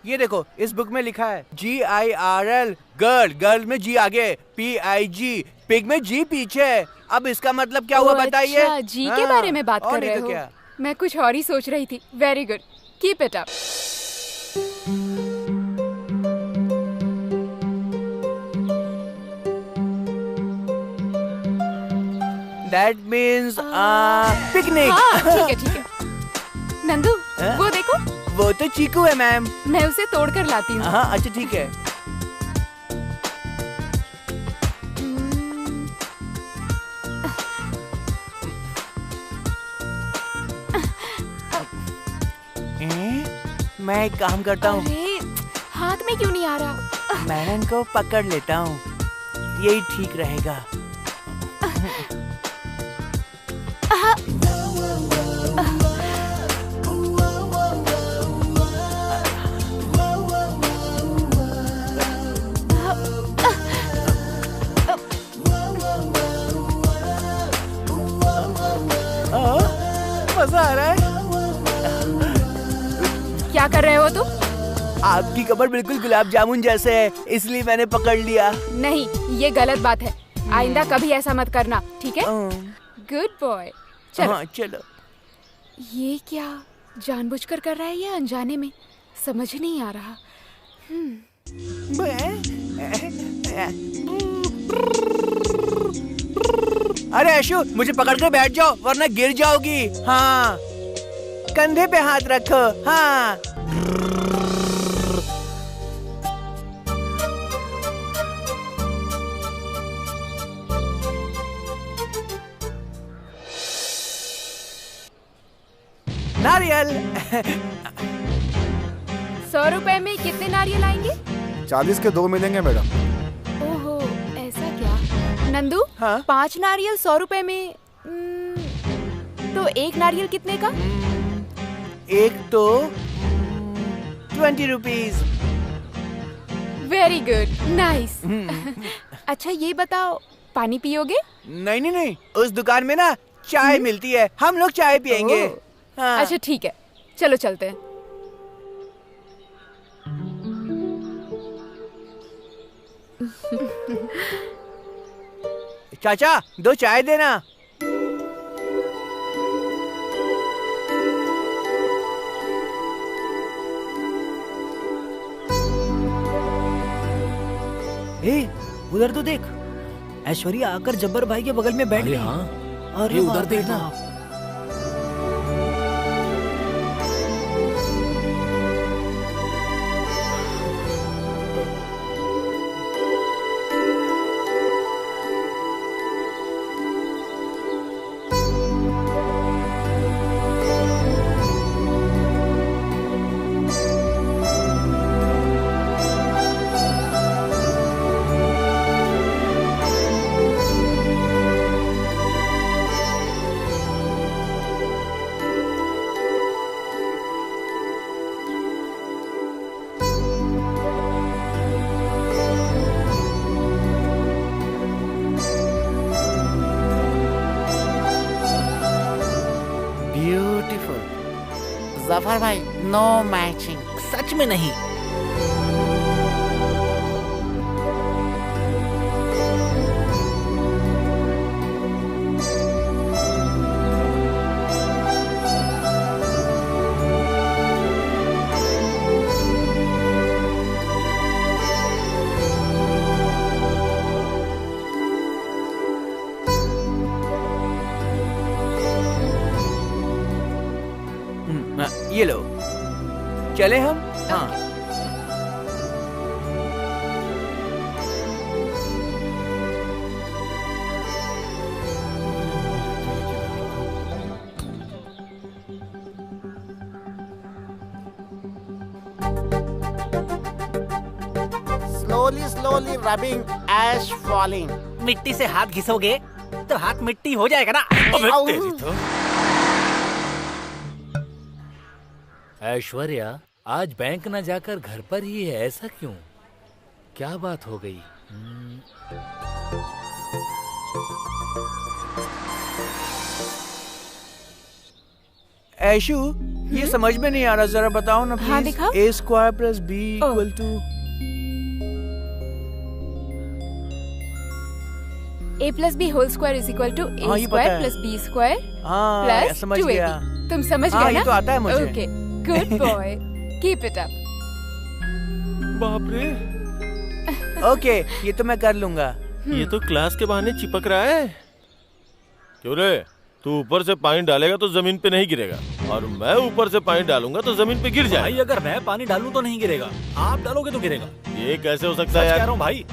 ये देखो, इस बुक में लिखा है GIRL गर्ल, गर्ल में G आगे, PIG पिग में G पीछे। अब इसका मतलब क्या हुआ बताइए? अच्छा, जी के बारे में बात कर रहे हो? क्या? मैं कुछ और ही सोच रही थी। Very good, keep it up. That means picnic. हाँ, ठीक है। नंदू, वो देखो। वो तो चीकू है मैम। मैं उसे तोड़ कर लाती हूँ। हाँ अच्छा ठीक है। मैं एक काम करता हूँ। हाथ में क्यों नहीं आ रहा? मैं इनको पकड़ लेता हूँ, यही ठीक रहेगा। मजा आ रहा है। क्या कर रहे हो तुम? आपकी कमर बिल्कुल गुलाब जामुन जैसे है, इसलिए मैंने पकड़ लिया। नहीं, ये गलत बात है। आइंदा कभी ऐसा मत करना, ठीक है? Good boy. चलो। हाँ, चलो। ये क्या जानबूझकर कर रहा है या अनजाने में? समझ नहीं आ रहा। अरे ऐशु, मुझे पकड़ कर बैठ जाओ वरना गिर जाओगी। हाँ, कंधे पे हाथ रखो। हाँ। नारियल। 100 रुपए में कितने नारियल आएंगे? 40 के 2 मिलेंगे मैडम। ओहो, ऐसा क्या? नंदू, 5 नारियल 100 रुपए में, तो एक नारियल कितने का? एक तो 20 रुपीज। Very good, nice. अच्छा ये बताओ, पानी पियोगे? नहीं नहीं नहीं, उस दुकान में ना चाय मिलती है, हम लोग चाय पियेंगे। हाँ। अच्छा ठीक है, चलो चलते हैं। चाचा 2 चाय देना। उधर तो देख, ऐश्वर्या आकर जब्बर भाई के बगल में बैठ गई। हाँ, अरे उधर देखना। जफर भाई, नो मैचिंग। सच में नहीं। ये लो, चले हम। हाँ। Slowly, slowly rubbing, ash falling. मिट्टी से हाथ घिसोगे तो हाथ मिट्टी हो जाएगा ना। अबे तेरी तो। ऐश्वर्या आज बैंक न जाकर घर पर ही है, ऐसा क्यों? क्या बात हो गई? ऐशु, ये समझ में नहीं आ रहा, जरा बताओ ना प्लीज। हाँ, दिखाओ। A² + B = A + B whole square = A² + B² हाँ, समझ गया। 280। तुम समझ गए ना? ये तो आता है मुझे। Okay, good boy, keep it up. बाप रे। ओके, ये तो मैं कर लूंगा। ये तो क्लास के बहाने चिपक रहा है। क्यों रे, तू ऊपर से पानी डालेगा तो जमीन पे नहीं गिरेगा, और मैं ऊपर से पानी डालूंगा तो जमीन पे गिर जाएगा। भाई अगर मैं पानी डालूं तो नहीं गिरेगा, आप डालोगे तो गिरेगा। ये कैसे हो सकता है यार? कह रहा हूँ भाई,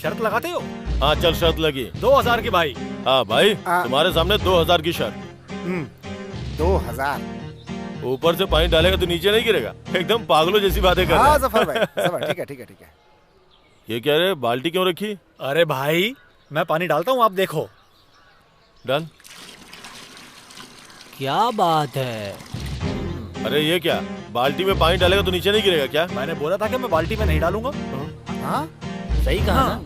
शर्त लगाते हो? हाँ चल, शर्त लगी। 2000 की भाई। हाँ भाई, तुम्हारे सामने 2000 की शर्त। 2000। ऊपर से पानी डालेगा तो नीचे नहीं गिरेगा। एकदम पागलों जैसी बातें कर रहा है। हाँ जफर भाई, जफर, ठीक है ठीक है ठीक है। ये क्या रे, बाल्टी क्यों रखी? अरे भाई मैं पानी डालता हूँ, आप देखो। डन। क्या बात है? अरे ये क्या, बाल्टी में पानी डालेगा तो नीचे नहीं गिरेगा क्या? मैंने बोला था कि मैं बाल्टी में नहीं डालूंगा। हाँ सही कहा ना?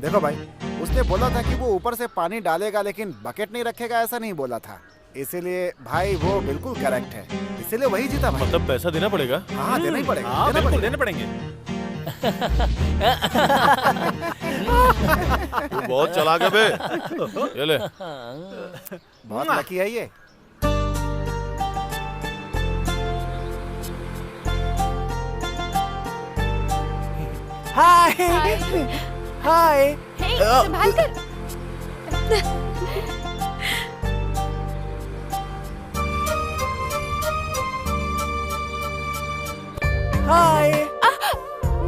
देखो भाई, उसने बोला था कि वो ऊपर से पानी डालेगा लेकिन बकेट नहीं रखेगा, ऐसा नहीं बोला था। इसीलिए भाई वो बिल्कुल करेक्ट है, इसीलिए वही जीता भाई। मतलब पैसा देना पड़ेगा? हाँ देना ही पड़ेगा। हाँ बिल्कुल देने पड़ेंगे। तू बहुत चालाक है बे। ये ले। बहुत लकी है ये। हाय हाय। हे, संभाल कर। हाय।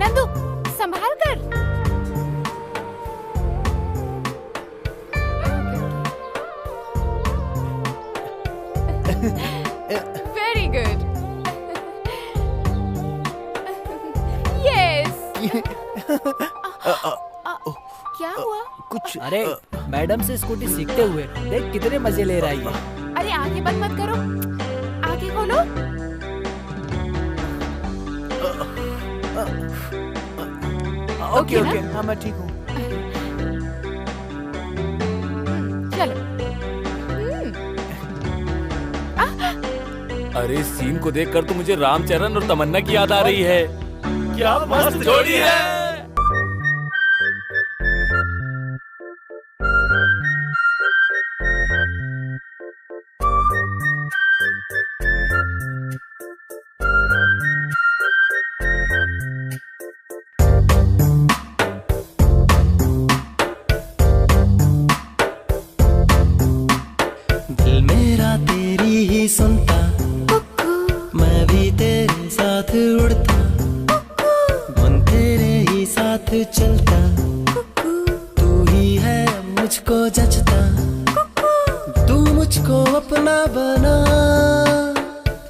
नंदू, संभाल कर। वेरी कुछ। अरे मैडम से स्कूटी सीखते हुए देख कितने मजे ले रहा है ये। अरे आंखें बंद मत करो, आंखें खोलो। ओके ओके, हाँ मैं ठीक हूँ। चलो। अरे इस सीन को देखकर तो मुझे रामचरण और तमन्ना की याद आ रही है। क्या मस्त जोड़ी है। दिल मेरा तेरी ही सुनता, मैं भी तेरे साथ उड़ता, मन तेरे ही साथ चलता, तू ही है मुझको जचता, तू मुझको अपना बना,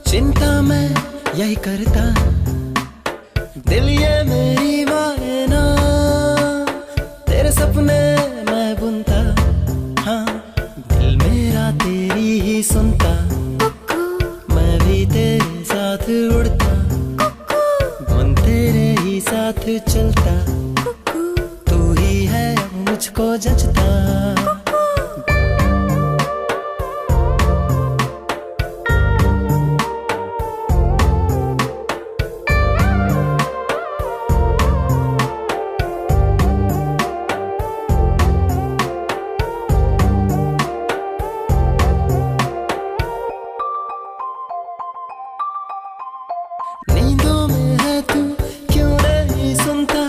चिंता मैं यही करता, दिल ये मेरी माने ना, तेरे सपने मैं बुनता, हाँ दिल मेरा तेरी ही सुनता, मैं भी तेरे साथ उड़ता, मन तेरे ही साथ चलता, तू ही है मुझको जचता। नींदों में है तू, क्यों नहीं सुनता,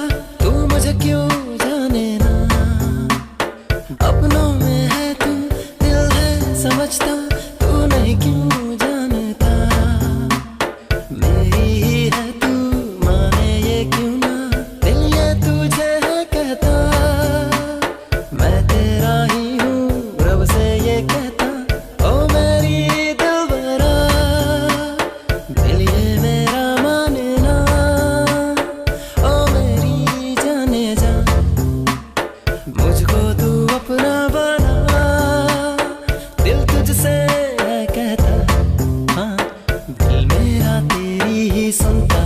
तू मुझे क्यों जाने ना, अपनों में है तू, दिल है समझता, तू नहीं क्यों जानता, मेरी ही है तू, माने ये क्यों ना, दिल ये तुझे है कहता, मैं तेरा ही हूँ, रब से ये कहता, ओ मेरी दिलबरा, दिल ये मेरा माने ना, ओ मेरी जाने जा, मुझको तू अपना बना, दिल तुझसे है कहता, हाँ दिल मेरा तेरी ही सुनता,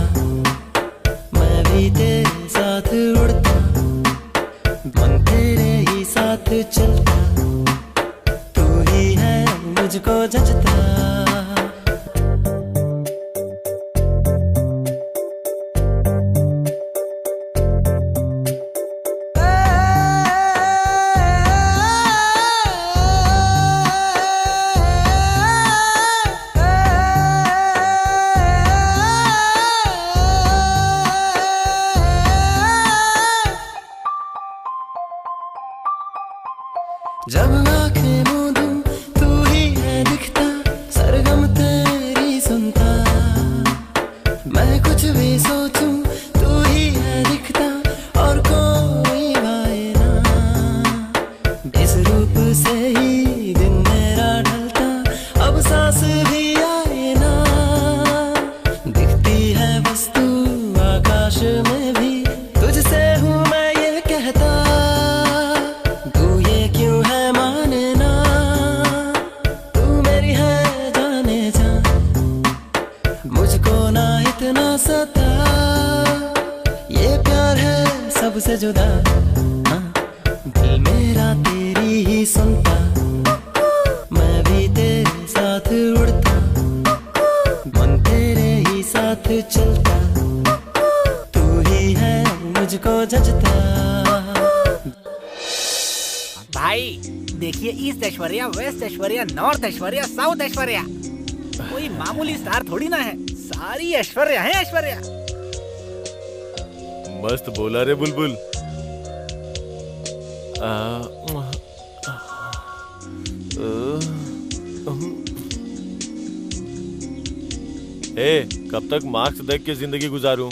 मैं भी तेरे साथ उड़ता, मन तेरे ही साथ चलता, तू ही है मुझको जचता। जब आंखें मूंदूं तू ही है दिखता, सरगम तेरी सुनता, मैं कुछ भी सोचूं तू ही है दिखता, और कोई भाए ना, इस रूप से ही दिन मेरा ढलता, अब सांस भी आए ना, दिखती है बस तू आकाश में भी, तुझसे हूँ मैं ये कहता, तू ये क्यों है माने ना, तू मेरी है जाने जा, मुझको ना इतना सता, ये प्यार है सबसे जुदा, हाँ दिल मेरा तेरी ही सुनता, मैं भी तेरे साथ उड़ता, मन तेरे ही साथ चलता, तू ही है मुझको जचता। भाई देखिए, east Aishwarya, west Aishwarya, north Aishwarya, south Aishwarya, कोई मामूली स्टार थोड़ी ना है, सारी ऐश्वर्या है ऐश्वर्या। मस्त बोला रे बुलबुल। कब तक मार्क्स देख के जिंदगी गुजारूं?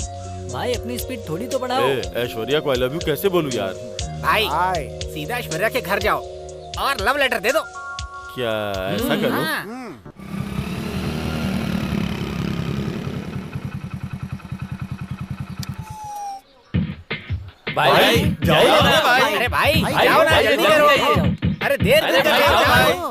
भाई अपनी स्पीड थोड़ी तो बढ़ाओ। ऐश्वर्या को आई लव यू कैसे बोलूं यार? भाई सीधा ऐश्वर्या के घर जाओ और लव लेटर दे दो। क्या ऐसा करूं? भाई जाओ ना भाई। अरे भाई भाई, जाओ ना, भाई, जल्दी जाओ, करो। जाओ। अरे देर अरे क्यों कर भाई, रहे हो? जाओ।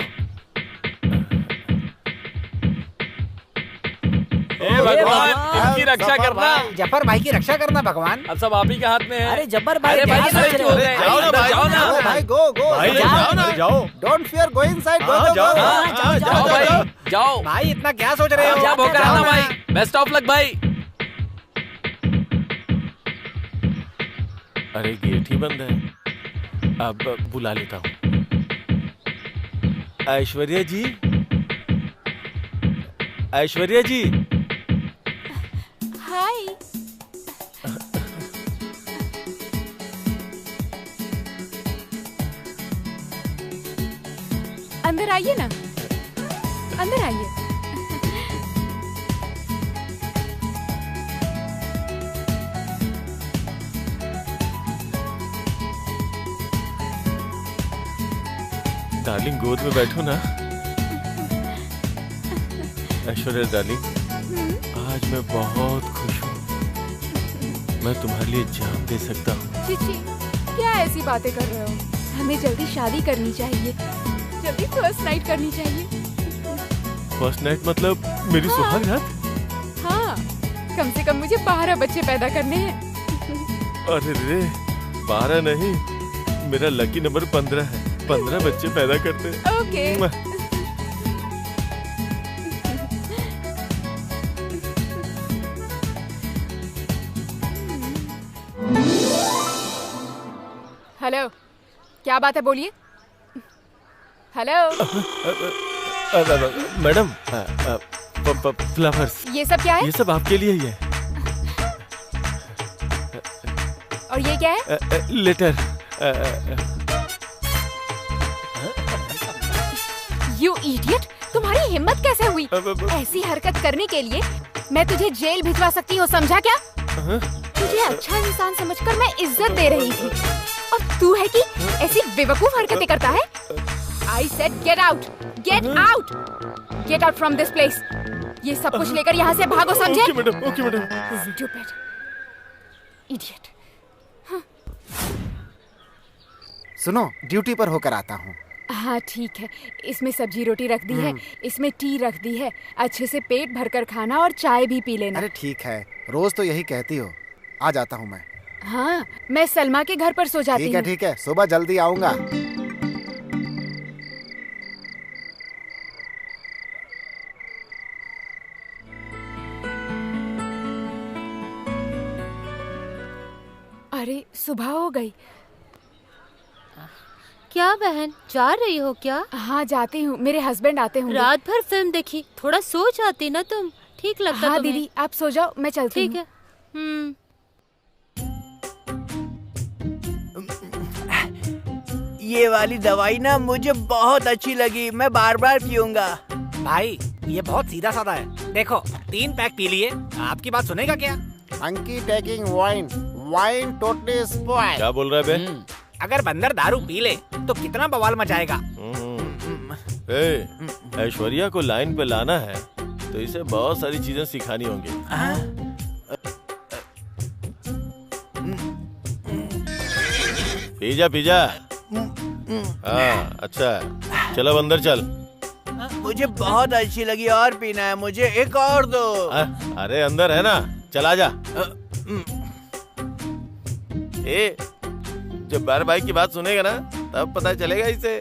हे भगवान, इनकी रक्षा करना। जफर भाई की रक्षा करना भगवान। अब सब आप ही के हाथ में है। अरे जब्बर भाई, अरे भाई, क्या अरे सोच क्यों रहे हो हो? गए? जाओ ना भाई, जाओ ना। गो भाई, गो गो भाई जाओ जाओ जाओ डोंट फियर, गो इनसाइड, गो हाँ, गो जाओ, गो। हाँ, जाओ भाई, जाओ। भाई इतना क्या सोच रहे हो? जा भोकर जाओ आना ना। भाई। बेस्ट ऑफ लक भाई। अरे गेट ही बंद है। अब बुला लेता हूँ। ऐश्वर्या जी, ऐश्वर्या जी। हाय। अंदर आइए ना, अंदर आइए। डार्लिंग गोद में बैठो ना। ऐश्वर्या डार्लिंग, आज मैं बहुत खुश हूँ। मैं तुम्हारे लिए जान दे सकता हूँ। चिची, क्या ऐसी बातें कर रहे हो? हमें जल्दी शादी करनी चाहिए, जल्दी फर्स्ट नाइट करनी चाहिए। फर्स्ट नाइट मतलब मेरी हाँ। सुहाग रात? हाँ, कम से कम मुझे 12 बच्चे पैदा करने हैं। अरे रे, 12 नहीं, मेरा लकी नंबर 15 है। 15 बच्चे पैदा करते। ओके। हेलो, क्या बात है, बोलिए। हेलो। Madam, flowers. ये सब क्या है? ये सब आपके लिए ही है। और ये क्या है? लेटर। यू इडियट, तुम्हारी हिम्मत कैसे हुई ऐसी हरकत करने के लिए? मैं तुझे जेल भिजवा सकती हूँ, समझा क्या? तुझे अच्छा इंसान समझकर मैं इज्जत दे रही थी, और तू है कि ऐसी बेवकूफ हरकतें करता है। I said get out, get out, get out from this place. ये सब कुछ लेकर यहाँ से भागो, समझे? Okay madam, okay madam. Stupid, idiot. सुनो, ड्यूटी पर होकर आता हूँ। हाँ ठीक है, इसमें सब्जी रोटी रख दी है, इसमें टी रख दी है। अच्छे से पेट भरकर खाना और चाय भी पी लेना। अरे ठीक है, रोज तो यही कहती हो। आ जाता हूँ मैं। हाँ, मैं सलमा के घर पर सो जाती हूँ। ठीक है, सुबह जल्दी आऊंगा। अरे सुबह हो गई। क्या बहन, जा रही हो क्या? हाँ जाती हूँ, मेरे हस्बैंड आते होंगे। रात भर फिल्म देखी, थोड़ा सो जाती ना तुम, ठीक लगता हाँ तुम्हें? दीदी, आप सो जाओ, मैं चलती हूँ। ठीक है। ये वाली दवाई ना मुझे बहुत अच्छी लगी, मैं बार बार पीऊंगा। भाई ये बहुत सीधा साधा है। देखो 3 पैक पी लिए, आपकी बात सुनेगा क्या? अंकी taking wine, wine totally spoil. क्या बोल रहा है बे? अगर बंदर दारू पी ले तो कितना बवाल मचाएगा। ऐश्वर्या को लाइन पे लाना है तो इसे बहुत सारी चीजें सिखानी होंगी। Pizza pizza. हाँ अच्छा है, चलो अंदर चल। मुझे बहुत अच्छी लगी, और पीना है मुझे, एक और दो। अरे अंदर है ना, चला जा। ए, जब बार भाई की बात सुनेगा ना तब पता चलेगा इसे।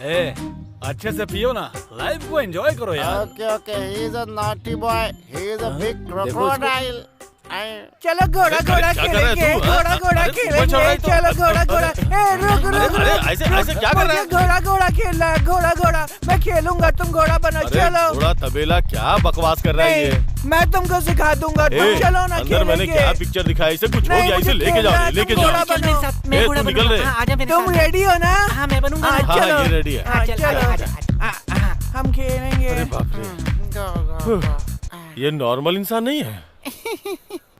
ए, अच्छे से पियो ना, लाइफ को एंजॉय करो यार। Okay, he is a naughty boy, he is a big crocodile. चलो घोड़ा घोड़ा खेलेंगे, घोड़ा घोड़ा खेलेंगे, चलो घोड़ा घोड़ा। रुक रुक रुक, ऐसे क्या कर रहा है? घोड़ा घोड़ा खेलना है, घोड़ा घोड़ा। मैं खेलूंगा, तुम घोड़ा बनो, चलो। घोड़ा तबेला क्या बकवास कर रहा है ये? मैं तुमको सिखा दूंगा, तुम चलो ना। अंदर मैंने क्या पिक्चर दिखाया, इसे कुछ हो गया, इसे लेके जाओ, लेके जाओ। तुम निकल रहे? तुम रेडी हो ना? हाँ मैं बनूंगा। हाँ ये रेडी है। चलो हम खेलेंगे। अरे बाप रे, ये नॉर्मल इंसान नहीं है।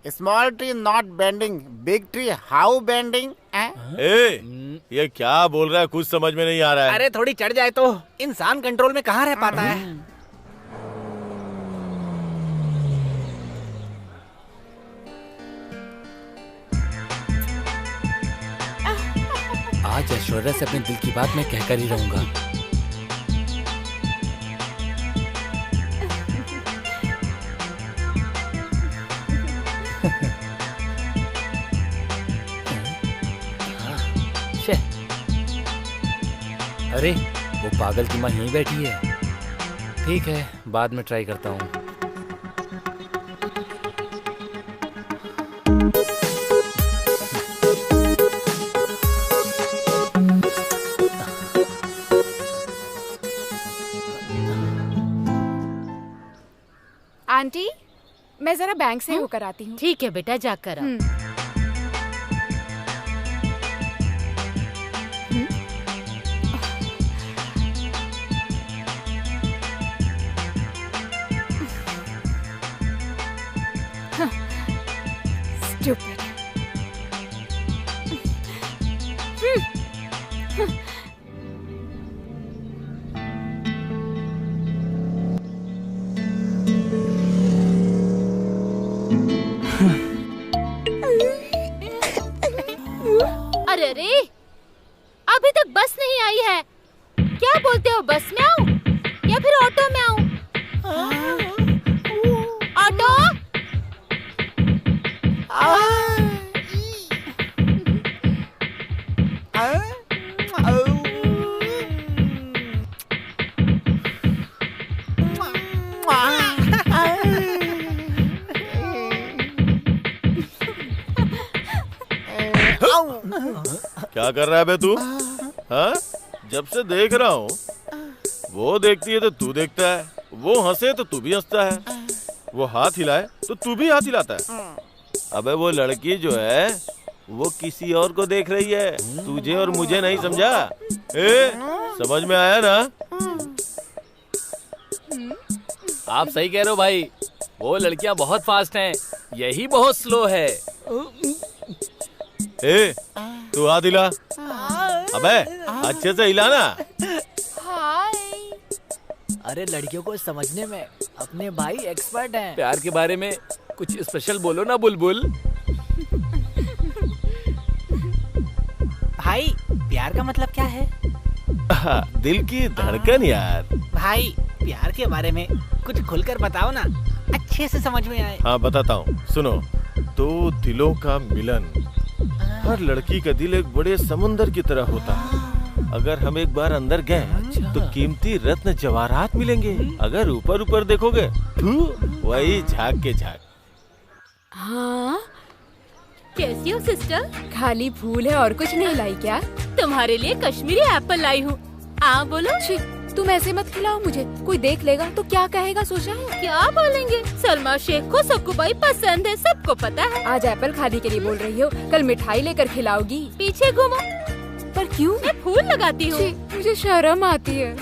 Small tree not bending, big tree how bending? ये क्या बोल रहा है, कुछ समझ में नहीं आ रहा है। अरे थोड़ी चढ़ जाए तो इंसान कंट्रोल में कहाँ रह पाता है। आज ऐश्वर्या से अपने दिल की बात मैं कहकर ही रहूंगा। अरे वो पागल की माँ यहीं बैठी है। ठीक है, बाद में ट्राई करता हूँ। आंटी, मैं जरा बैंक से होकर आती हूँ। ठीक है बेटा, जाकर आओ। Stupid. अरे अरे, अभी तक बस नहीं आई है। क्या बोलते हो, बस में आऊं या फिर ऑटो में आऊं? ऑटो? क्या कर रहा है बे तू? हाँ? जब से देख रहा हूँ, वो देखती है तो तू देखता है, वो हंसे तो तू भी हंसता है, वो हाथ हिलाए तो तू भी हाथ हिलाता है। अबे वो लड़की जो है वो किसी और को देख रही है, तुझे और मुझे नहीं, समझा? समझ में आया ना? आप सही कह रहे हो भाई, वो लड़कियां बहुत फास्ट हैं, यही बहुत स्लो है। तू हाथ हिला। अबे अच्छे से हिला ना। अरे लड़कियों को समझने में अपने भाई एक्सपर्ट हैं। प्यार के बारे में कुछ स्पेशल बोलो ना बुलबुल। भाई प्यार का मतलब क्या है? दिल की धड़कन यार। भाई प्यार के बारे में कुछ खुलकर बताओ ना, अच्छे से समझ में आए। हाँ बताता हूँ, सुनो। तो दिलों का मिलन, हर लड़की का दिल एक बड़े समुंदर की तरह होता है। अगर हम एक बार अंदर गए तो कीमती रत्न जवाहरात मिलेंगे। अगर ऊपर ऊपर देखोगे वही झाग के झाग। हाँ, कैसी हो सिस्टर? खाली फूल है और कुछ नहीं लाई क्या? तुम्हारे लिए कश्मीरी एप्पल लाई हूँ। आ बोलो। तुम ऐसे मत खिलाओ मुझे, कोई देख लेगा तो क्या कहेगा, सोचा है? क्या बोलेंगे? सलमा शेख को सकुबाई पसंद है, सबको पता है। आज एप्पल खाने के लिए बोल रही हो, कल मिठाई लेकर खिलाओगी। पीछे घूमो। पर क्यों? मैं फूल लगाती हूँ। मुझे शर्म आती है।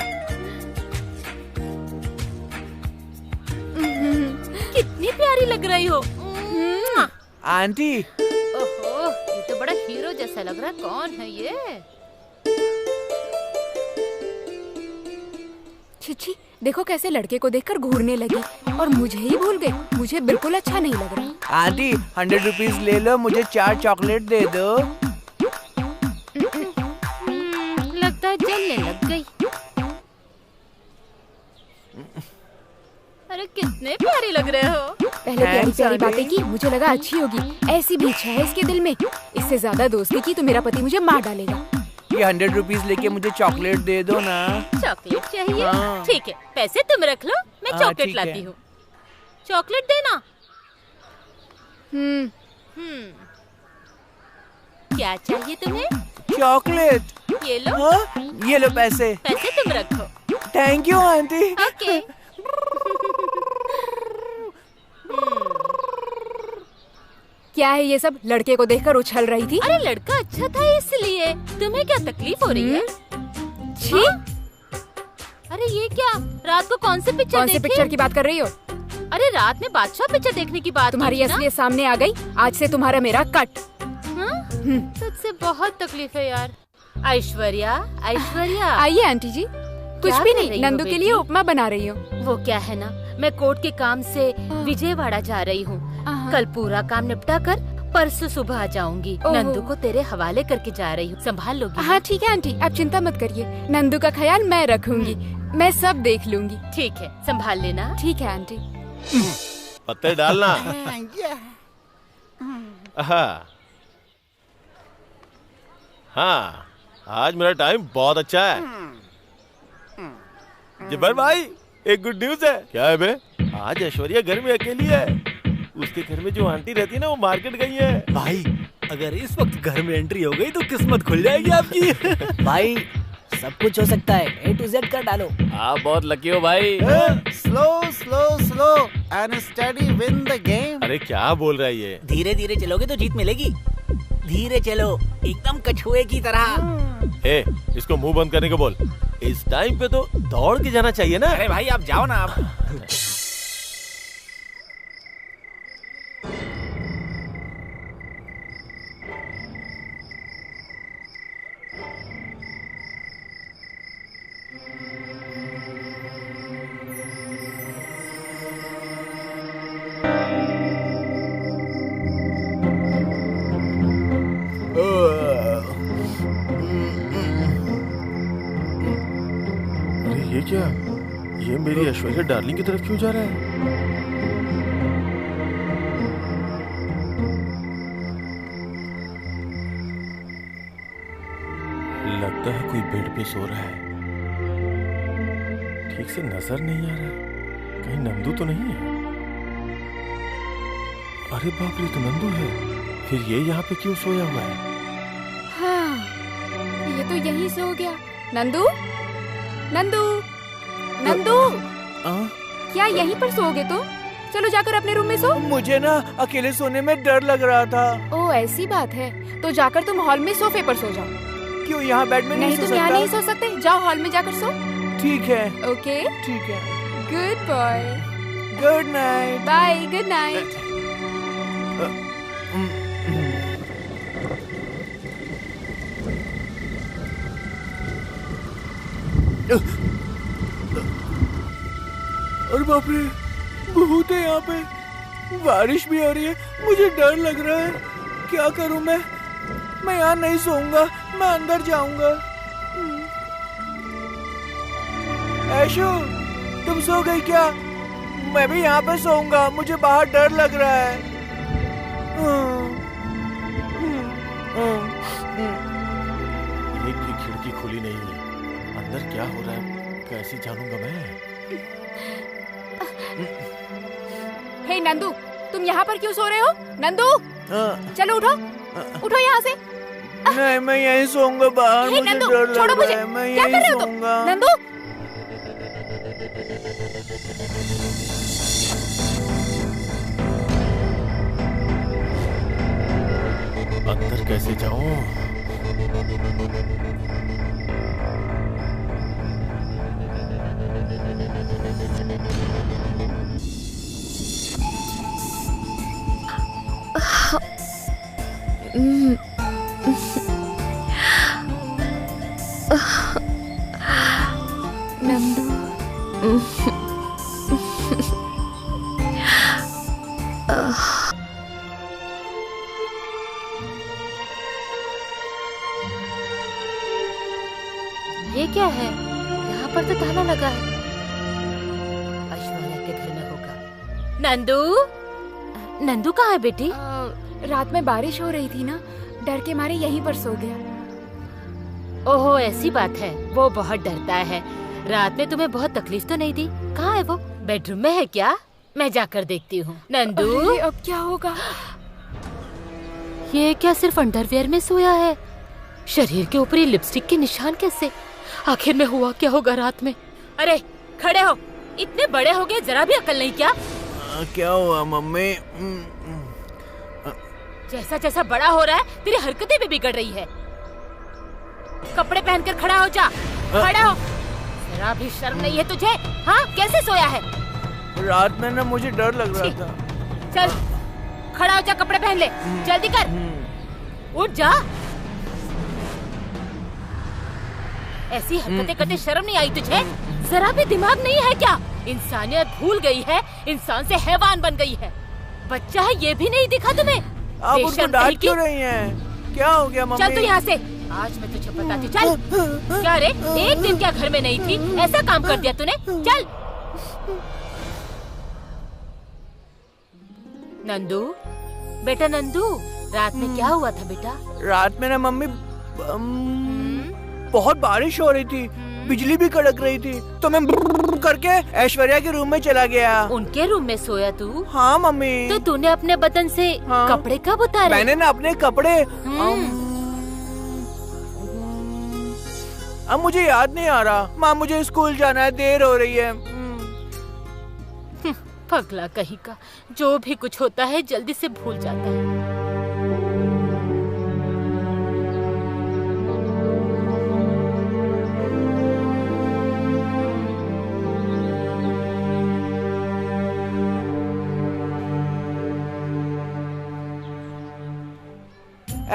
कितनी प्यारी लग रही हो आंटी। ओहो, ये तो बड़ा हीरो जैसा लग रहा है। कौन है ये? छिछी, देखो कैसे लड़के को देखकर घूरने लगी और मुझे ही भूल गई। मुझे बिल्कुल अच्छा नहीं लग रहा। आंटी 100 रुपीज ले लो, मुझे 4 चॉकलेट दे दो। लगता है जलने लग गई। अरे कितने प्यारी लग रहे हो। पहले प्यारी प्यारी बातें की, मुझे लगा अच्छी होगी। ऐसी भी इच्छा है इसके दिल में। इससे ज्यादा दोस्ती की तो मेरा पति मुझे मार डालेगा। ये 100 रुपीज लेके मुझे चॉकलेट दे दो ना। चॉकलेट चाहिए? हाँ। ठीक है, पैसे तुम रख लो, मैं चॉकलेट लाती हूँ। चॉकलेट देना। क्या चाहिए तुम्हें? चॉकलेट। ये लो। हाँ? ये लो पैसे। पैसे तुम रखो। Thank you aunty. ओके। क्या है ये सब? लड़के को देखकर उछल रही थी। अरे लड़का अच्छा था इसलिए। तुम्हें क्या तकलीफ हो रही है? छी। अरे ये क्या, रात को कौन सी पिक्चर देखी? पिक्चर की बात कर रही हो? अरे रात में बादशाह पिक्चर देखने की बात। तुम्हारी असलियत सामने आ गई। आज से तुम्हारा मेरा कट। तुझसे बहुत तकलीफ है यार। ऐश्वर्या, ऐश्वर्या। आइए आंटी जी। कुछ भी नहीं, नंदू के लिए उपमा बना रही हूँ। वो क्या है ना, मैं कोर्ट के काम से विजयवाड़ा जा रही हूँ। कल पूरा काम निपटा कर परसों सुबह आ जाऊंगी। नंदू को तेरे हवाले करके जा रही हूँ, संभाल लोगी? हाँ ठीक है आंटी, आप चिंता मत करिए, नंदू का ख्याल मैं रखूंगी, मैं सब देख लूंगी। ठीक है, संभाल लेना। ठीक है आंटी। पत्ते डालना। हाँ, आज मेरा टाइम बहुत अच्छा है। जबर भाई, एक गुड न्यूज है। क्या है बे? आज ऐश्वर्या घर में अकेली है। उसके घर में जो आंटी रहती है ना, वो मार्केट गई है। भाई अगर इस वक्त घर में एंट्री हो गई तो किस्मत खुल जाएगी आपकी। भाई सब कुछ हो सकता है, A to Z कर डालो। आप बहुत लकी हो भाई। Slow slow slow and study win the game. अरे क्या बोल रहा है ये? धीरे धीरे चलोगे तो जीत मिलेगी। धीरे चलो, एकदम कछुए की तरह। ए, इसको मुंह बंद करने को बोल। इस टाइम पे तो दौड़ के जाना चाहिए ना। अरे भाई आप जाओ ना आप। ये क्या? ये मेरी ऐश्वर्या डार्लिंग की तरफ क्यों जा रहा है? लगता है कोई बेड पे सो रहा है। ठीक से नजर नहीं आ रहा है। कहीं नंदू तो नहीं है? अरे बाप रे, तो नंदू है। फिर ये यहाँ पे क्यों सोया हुआ है? हाँ, ये तो यहीं सो गया। नंदू, नंदू, नंदू, क्या यहीं पर सोओगे तो? चलो जाकर अपने रूम में सो। मुझे ना अकेले सोने में डर लग रहा था। ओह ऐसी बात है, तो जाकर तुम हॉल में सोफे पर सो जाओ। क्यों, यहाँ बेड में नहीं सो सकता? तुम यहाँ नहीं सो सकते, जाओ हॉल में जाकर सो। ठीक है। ओके ठीक है। Good boy. Good night. Bye, good night. अरे बाप रे, भूत है यहाँ पे। बारिश भी हो रही है, मुझे डर लग रहा है। क्या करूं मैं यहाँ नहीं सोऊंगा, मैं अंदर जाऊंगा। ऐशु, तुम सो गई क्या? मैं भी यहाँ पे सोऊंगा, मुझे बाहर डर लग रहा है। एक भी खिड़की खुली नहीं है। अंदर क्या हो रहा है कैसे जानूंगा मैं? हे नंदू, तुम यहाँ पर क्यों सो रहे हो? नंदू, चलो उठो, उठो यहाँ से। नहीं, मैं यहीं सोऊंगा बाहर। हे मुझे नंदू, डर छोड़ो लग मुझे। रहा है। मैं क्या कर यहीं रहे हो तुम? सोऊंगा। नंदू, अंदर कैसे जाऊं? नंदू, ये क्या है? यहाँ पर तो ताला लगा है। ऐश्वर्या के घर में होगा। नंदू, नंदू कहाँ है बेटी? रात में बारिश हो रही थी ना, डर के मारे यहीं पर सो गया। ओहो ऐसी बात है, वो बहुत डरता है। रात में तुम्हें बहुत तकलीफ तो नहीं दी? कहाँ है वो? बेडरूम में है क्या? मैं जाकर देखती हूँ। नंदू, अब क्या होगा? ये क्या सिर्फ अंडरवियर में सोया है? शरीर के ऊपर ये लिपस्टिक के निशान कैसे? आखिर में हुआ क्या होगा रात में? अरे खड़े हो, इतने बड़े हो गए, जरा भी अकल नहीं क्या? क्या हुआ मम्मी? जैसा जैसा बड़ा हो रहा है तेरी हरकतें भी बिगड़ रही है। कपड़े पहनकर खड़ा हो जा। खड़ा हो, जरा भी शर्म नहीं है तुझे? हाँ, कैसे सोया है? रात में ना मुझे डर लग रहा था। चल खड़ा हो जा, कपड़े पहन ले, जल्दी कर, उठ जा। ऐसी हरकतें करते शर्म नहीं आई तुझे? जरा भी दिमाग नहीं है क्या? इंसानियत भूल गई है, इंसान से हैवान बन गई है। बच्चा है ये भी नहीं दिखा तुम्हें? आप उनको डांट क्यों रही हैं? क्या हो गया मम्मी? चल तू यहाँ से, आज मैं तुझे बताती। चल। क्या रे, एक दिन क्या घर में नहीं थी, ऐसा काम कर दिया तूने? चल। नंदू, बेटा नंदू, रात में क्या हुआ था बेटा? रात में ना मम्मी बहुत बारिश हो रही थी, बिजली भी कड़क रही थी, तो मैं करके ऐश्वर्या के रूम में चला गया। उनके रूम में सोया तू? हाँ मम्मी। तो तूने अपने बदन से कपड़े कब उतारे? मैंने ना अपने कपड़े अब मुझे याद नहीं आ रहा। माँ मुझे स्कूल जाना है, देर हो रही है। पगला कहीं का, जो भी कुछ होता है जल्दी से भूल जाता है।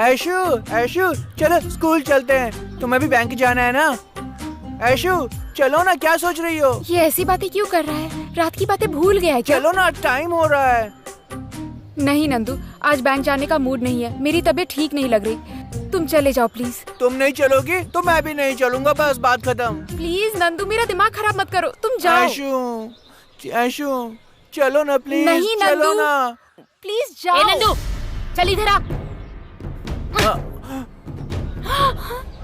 ऐशु, ऐशु, चलो स्कूल चलते हैं। तुम्हें भी बैंक जाना है ना? ऐशु, चलो ना, क्या सोच रही हो? ये ऐसी बातें क्यों कर रहा है? रात की बातें भूल गया है क्या? चलो ना, टाइम हो रहा है। नहीं नंदू, आज बैंक जाने का मूड नहीं है, मेरी तबीयत ठीक नहीं लग रही। तुम चले जाओ प्लीज। तुम नहीं चलोगी तो मैं भी नहीं चलूंगा, बस बात खत्म। प्लीज नंदू, मेरा दिमाग खराब मत करो, तुम जाओ। ऐशु, ऐशु, चलो ना प्लीज। नहीं चलो नंदू, ना, प्लीज जाओ। नंदू, चल इधर आ।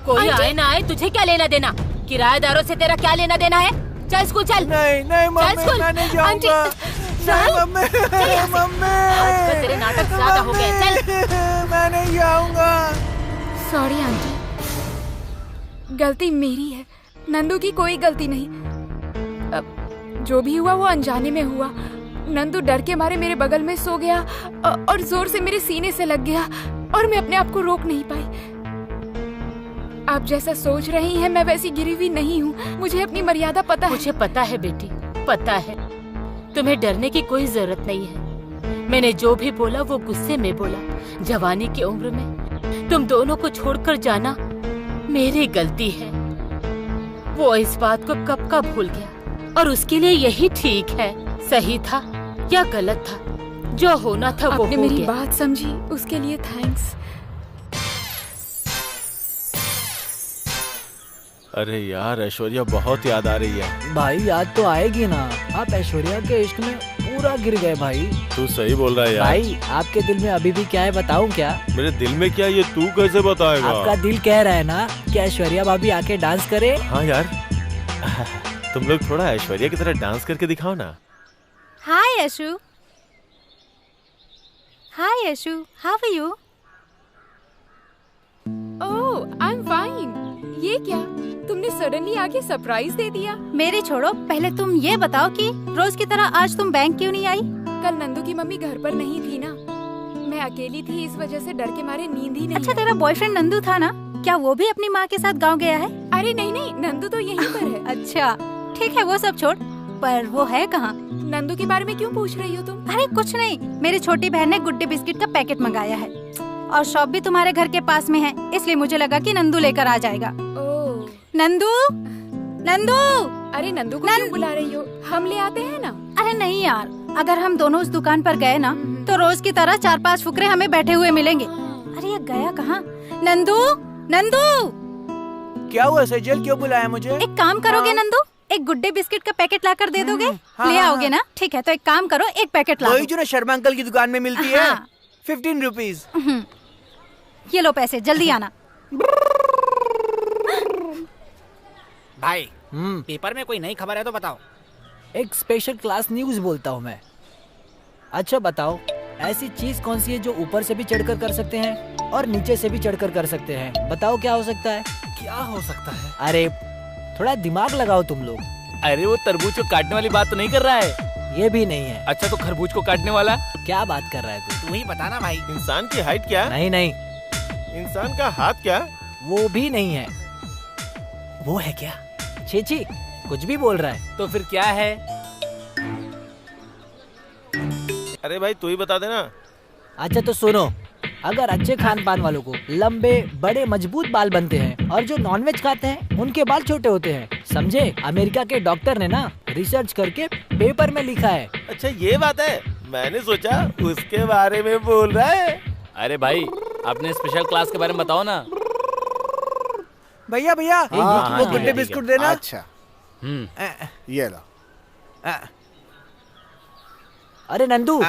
कोई आए ना आए, तुझे क्या लेना देना? किराएदारों से तेरा क्या लेना देना है? चल स्कूल चल। नहीं नहीं मम्मी, मैं नहीं जाऊंगा। मम्मी, मम्मी, आजकल तेरे नाटक ज्यादा हो गए। चल। मैं नहीं जाऊंगा। सॉरी आंटी, गलती मेरी है, नंदू की कोई गलती नहीं। अब जो भी हुआ वो अनजाने में हुआ। नंदू डर के मारे मेरे बगल में सो गया और जोर से मेरे सीने से लग गया और मैं अपने आप को रोक नहीं पाई। आप जैसा सोच रही हैं मैं वैसी गिरी हुई नहीं हूँ, मुझे अपनी मर्यादा पता है। मुझे पता है बेटी, पता है। तुम्हें डरने की कोई जरूरत नहीं है। मैंने जो भी बोला वो गुस्से में बोला। जवानी की उम्र में तुम दोनों को छोड़कर जाना मेरी गलती है। वो इस बात को कब का भूल गया और उसके लिए यही ठीक है। सही था या गलत था, जो होना था वो हो गया। आपने मेरी बात समझी, उसके लिए थैंक्स। अरे यार, ऐश्वर्या बहुत याद आ रही है। भाई याद तो आएगी ना, आप ऐश्वर्या के इश्क में पूरा गिर गए भाई। तू सही बोल रहा है यार। भाई आपके दिल में अभी भी क्या है बताऊं क्या? मेरे दिल में क्या, ये तू कैसे बताएगा? आपका दिल कह रहा है ना कि ऐश्वर्या भाभी आके डांस करे। हाँ यार, तुम लोग थोड़ा ऐश्वर्या की तरह डांस करके दिखाओ ना। Hi Yashu. Hi Yashu, how are you? Oh, I am fine. ये क्या, तुमने सडनली आके सरप्राइज दे दिया। मेरे छोड़ो, पहले तुम ये बताओ कि रोज की तरह आज तुम बैंक क्यों नहीं आई? कल नंदू की मम्मी घर पर नहीं थी ना, मैं अकेली थी, इस वजह से डर के मारे नींद ही नहीं। अच्छा, तेरा बॉयफ्रेंड नंदू था ना, क्या वो भी अपनी माँ के साथ गाँव गया है? अरे नहीं नहीं, नंदू तो यहीं पर है। अच्छा ठीक है, वो सब छोड़, पर वो है कहाँ? नंदू के बारे में क्यों पूछ रही हो तुम? अरे कुछ नहीं, मेरी छोटी बहन ने गुड डे बिस्किट का पैकेट मंगाया है और शॉप भी तुम्हारे घर के पास में है, इसलिए मुझे लगा कि नंदू लेकर आ जाएगा। ओह, नंदू, नंदू। अरे नंदू को क्यों बुला रही हो? हम ले आते हैं ना। अरे नहीं यार, अगर हम दोनों उस दुकान पर गए ना तो रोज की तरह 4-5 फुकरे हमें बैठे हुए मिलेंगे। अरे ये गया कहाँ? नंदू, नंदू। क्या हुआ सेजल, क्यों बुलाया मुझे? एक काम करोगे नंदू, एक गुड डे बिस्किट का पैकेट लाकर दे दोगे? ले आओगे ना? ठीक है, तो एक काम करो, एक पैकेट ला दो। वही जो ना शर्मा अंकल की दुकान में मिलती है। 15 रुपीज। ये लो पैसे, जल्दी आना। भाई पेपर में कोई नई खबर है तो बताओ। एक स्पेशल क्लास न्यूज बोलता हूँ मैं। अच्छा बताओ, ऐसी चीज कौन सी है जो ऊपर से भी चढ़कर कर सकते हैं और नीचे से भी चढ़कर कर सकते हैं? बताओ क्या हो सकता है? क्या हो सकता है? अरे थोड़ा दिमाग लगाओ तुम लोग। अरे वो तरबूज को काटने वाली बात तो नहीं कर रहा है? ये भी नहीं है। अच्छा तो खरबूज को काटने वाला? क्या बात कर रहा है तू ही बताना भाई। इंसान की हाइट क्या? नहीं नहीं। इंसान का हाथ क्या? वो भी नहीं है। वो है क्या? छी, कुछ भी बोल रहा है। तो फिर क्या है? अरे भाई तू ही बता देना। अच्छा तो सुनो, अगर अच्छे खान पान वालों को लंबे बड़े मजबूत बाल बनते हैं और जो नॉनवेज खाते हैं उनके बाल छोटे होते हैं, समझे? अमेरिका के डॉक्टर ने ना रिसर्च करके पेपर में लिखा है। अच्छा ये बात है, मैंने सोचा उसके बारे में बोल रहा है। अरे भाई अपने स्पेशल क्लास के बारे में बताओ ना। भैया भैया वो गुड्डे बिस्कुट देना। अच्छा ये लो। अरे नंदू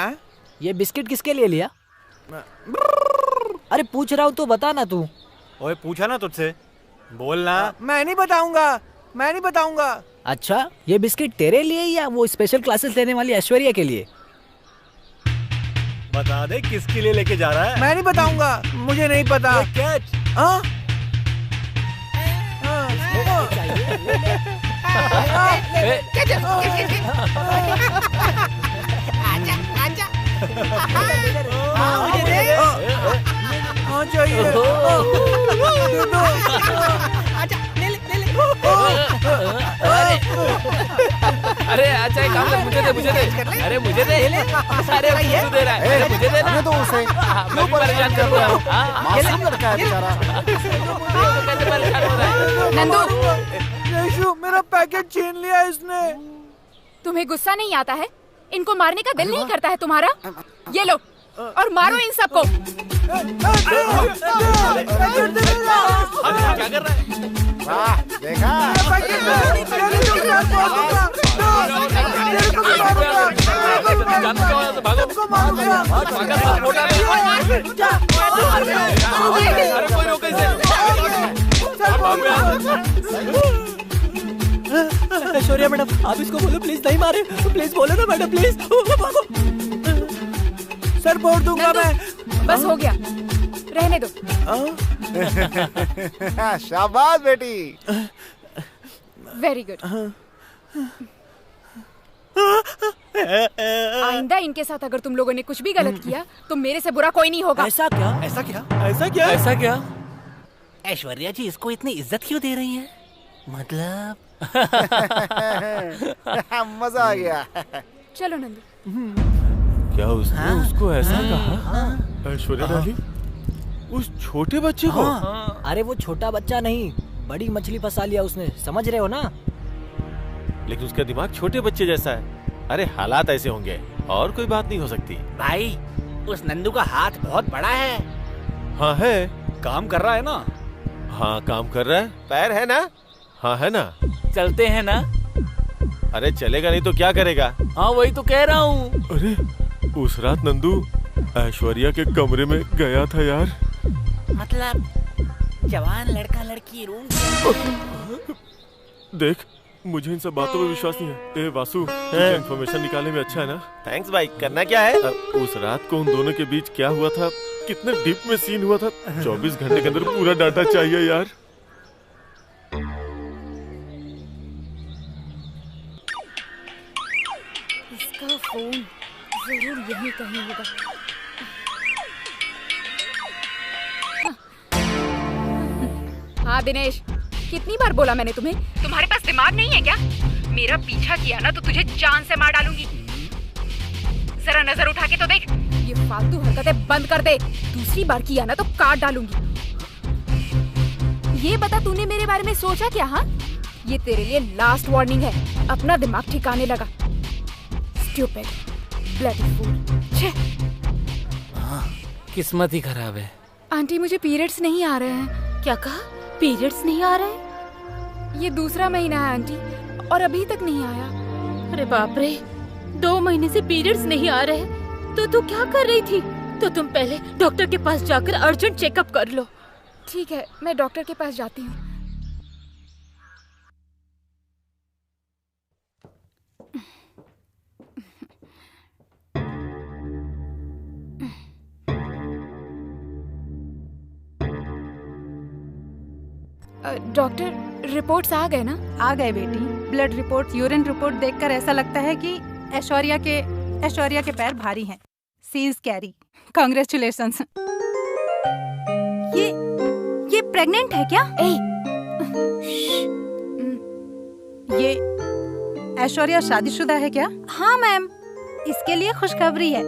ये बिस्किट किसके लिए लिया? अरे पूछ रहा हूँ तो बता ना तू। ओए पूछा ना तुझसे, बोलना। मैं नहीं बताऊंगा। अच्छा ये बिस्किट तेरे लिए या वो स्पेशल क्लासेस लेने वाली ऐश्वर्या के लिए? बता दे किसके लिए लेके जा रहा है। मैं नहीं बताऊंगा, मुझे नहीं पता। अरे अच्छा एक काम कर, मुझे दे। अरे मुझे दे। अरे तू दे रहा है, मुझे दे ना। तो उसे मैं परेशान कर रहा हूँ। मासूम लड़का है बेचारा। कैसे परेशान हो रहा है? नंदू मेरा पैकेट छीन लिया इसने। तुम्हें गुस्सा नहीं आता है? इनको मारने का दिल नहीं करता है तुम्हारा? ये लो और मारो इन सबको। क्या कर रहा है? वाह देखा। कोई रोके इसे। ऐश्वर्या मैडम आप इसको बोलो प्लीज नहीं मारे, प्लीज बोलो ना मैडम प्लीज। सर बोल दूंगा मैं। बस हो गया, रहने दो। शाबाश बेटी। Very good. आइंदा इनके साथ अगर तुम लोगों ने कुछ भी गलत किया तो मेरे से बुरा कोई नहीं होगा। ऐसा क्या? ऐसा क्या? ऐसा क्या? ऐसा क्या? ऐश्वर्या जी इसको इतनी इज्जत क्यों दे रही हैं? मतलब मजा आ गया। चलो नंदू। क्या उसने उसको ऐसा कहा? ऐश्वर्या डाली उस छोटे बच्चे को? अरे वो छोटा बच्चा नहीं, बड़ी मछली फंसा लिया उसने, समझ रहे हो ना? लेकिन उसका दिमाग छोटे बच्चे जैसा है। अरे हालात ऐसे होंगे और कोई बात नहीं हो सकती। भाई उस नंदू का हाथ बहुत बड़ा है। हाँ है। काम कर रहा है ना? हाँ काम कर रहा है। पैर है ना? हाँ है ना। चलते हैं ना? अरे चलेगा नहीं तो क्या करेगा? हाँ वही तो कह रहा हूँ। अरे उस रात नंदू ऐश्वर्या के कमरे में गया था यार। मतलब जवान लड़का लड़की रूम। देख मुझे इन सब बातों में विश्वास नहीं है। ए वासु इन्फॉर्मेशन निकालने में अच्छा है ना? थैंक्स भाई। करना क्या है? उस रात को उन दोनों के बीच क्या हुआ था, कितने डीप में सीन हुआ था, 24 घंटे के अंदर पूरा डाटा चाहिए यार। इसका फोन जरूर यहीं कहीं होगा। हाँ दिनेश, कितनी बार बोला मैंने तुम्हें, तुम्हारे पास दिमाग नहीं है क्या? मेरा पीछा किया ना तो तुझे जान से मार डालूंगी। जरा नजर उठा के तो देख, ये फालतू हरकतें बंद कर दे। दूसरी बार किया ना तो काट डालूंगी। ये बता तूने मेरे बारे में सोचा क्या? हाँ ये तेरे लिए लास्ट वार्निंग है, अपना दिमाग ठिकाने लगा। Stupid bloody fool. छे। किस्मत ही खराब है। आंटी मुझे पीरियड्स नहीं आ रहे हैं। क्या कहा? पीरियड्स नहीं आ रहे? ये दूसरा महीना है आंटी और अभी तक नहीं आया। अरे बाप रे, 2 महीने से पीरियड्स नहीं आ रहे, तो तू क्या कर रही थी? तो तुम पहले डॉक्टर के पास जाकर अर्जेंट चेकअप कर लो। ठीक है मैं डॉक्टर के पास जाती हूँ। डॉक्टर रिपोर्ट्स आ गए ना? आ गए बेटी। ब्लड रिपोर्ट, यूरिन रिपोर्ट देखकर ऐसा लगता है कि ऐश्वर्या के पैर भारी हैं। सी इज कैरी। कांग्रेचुलेशंस। ये प्रेग्नेंट है क्या? ये ऐश्वर्या शादीशुदा है क्या? हाँ मैम, इसके लिए खुशखबरी है।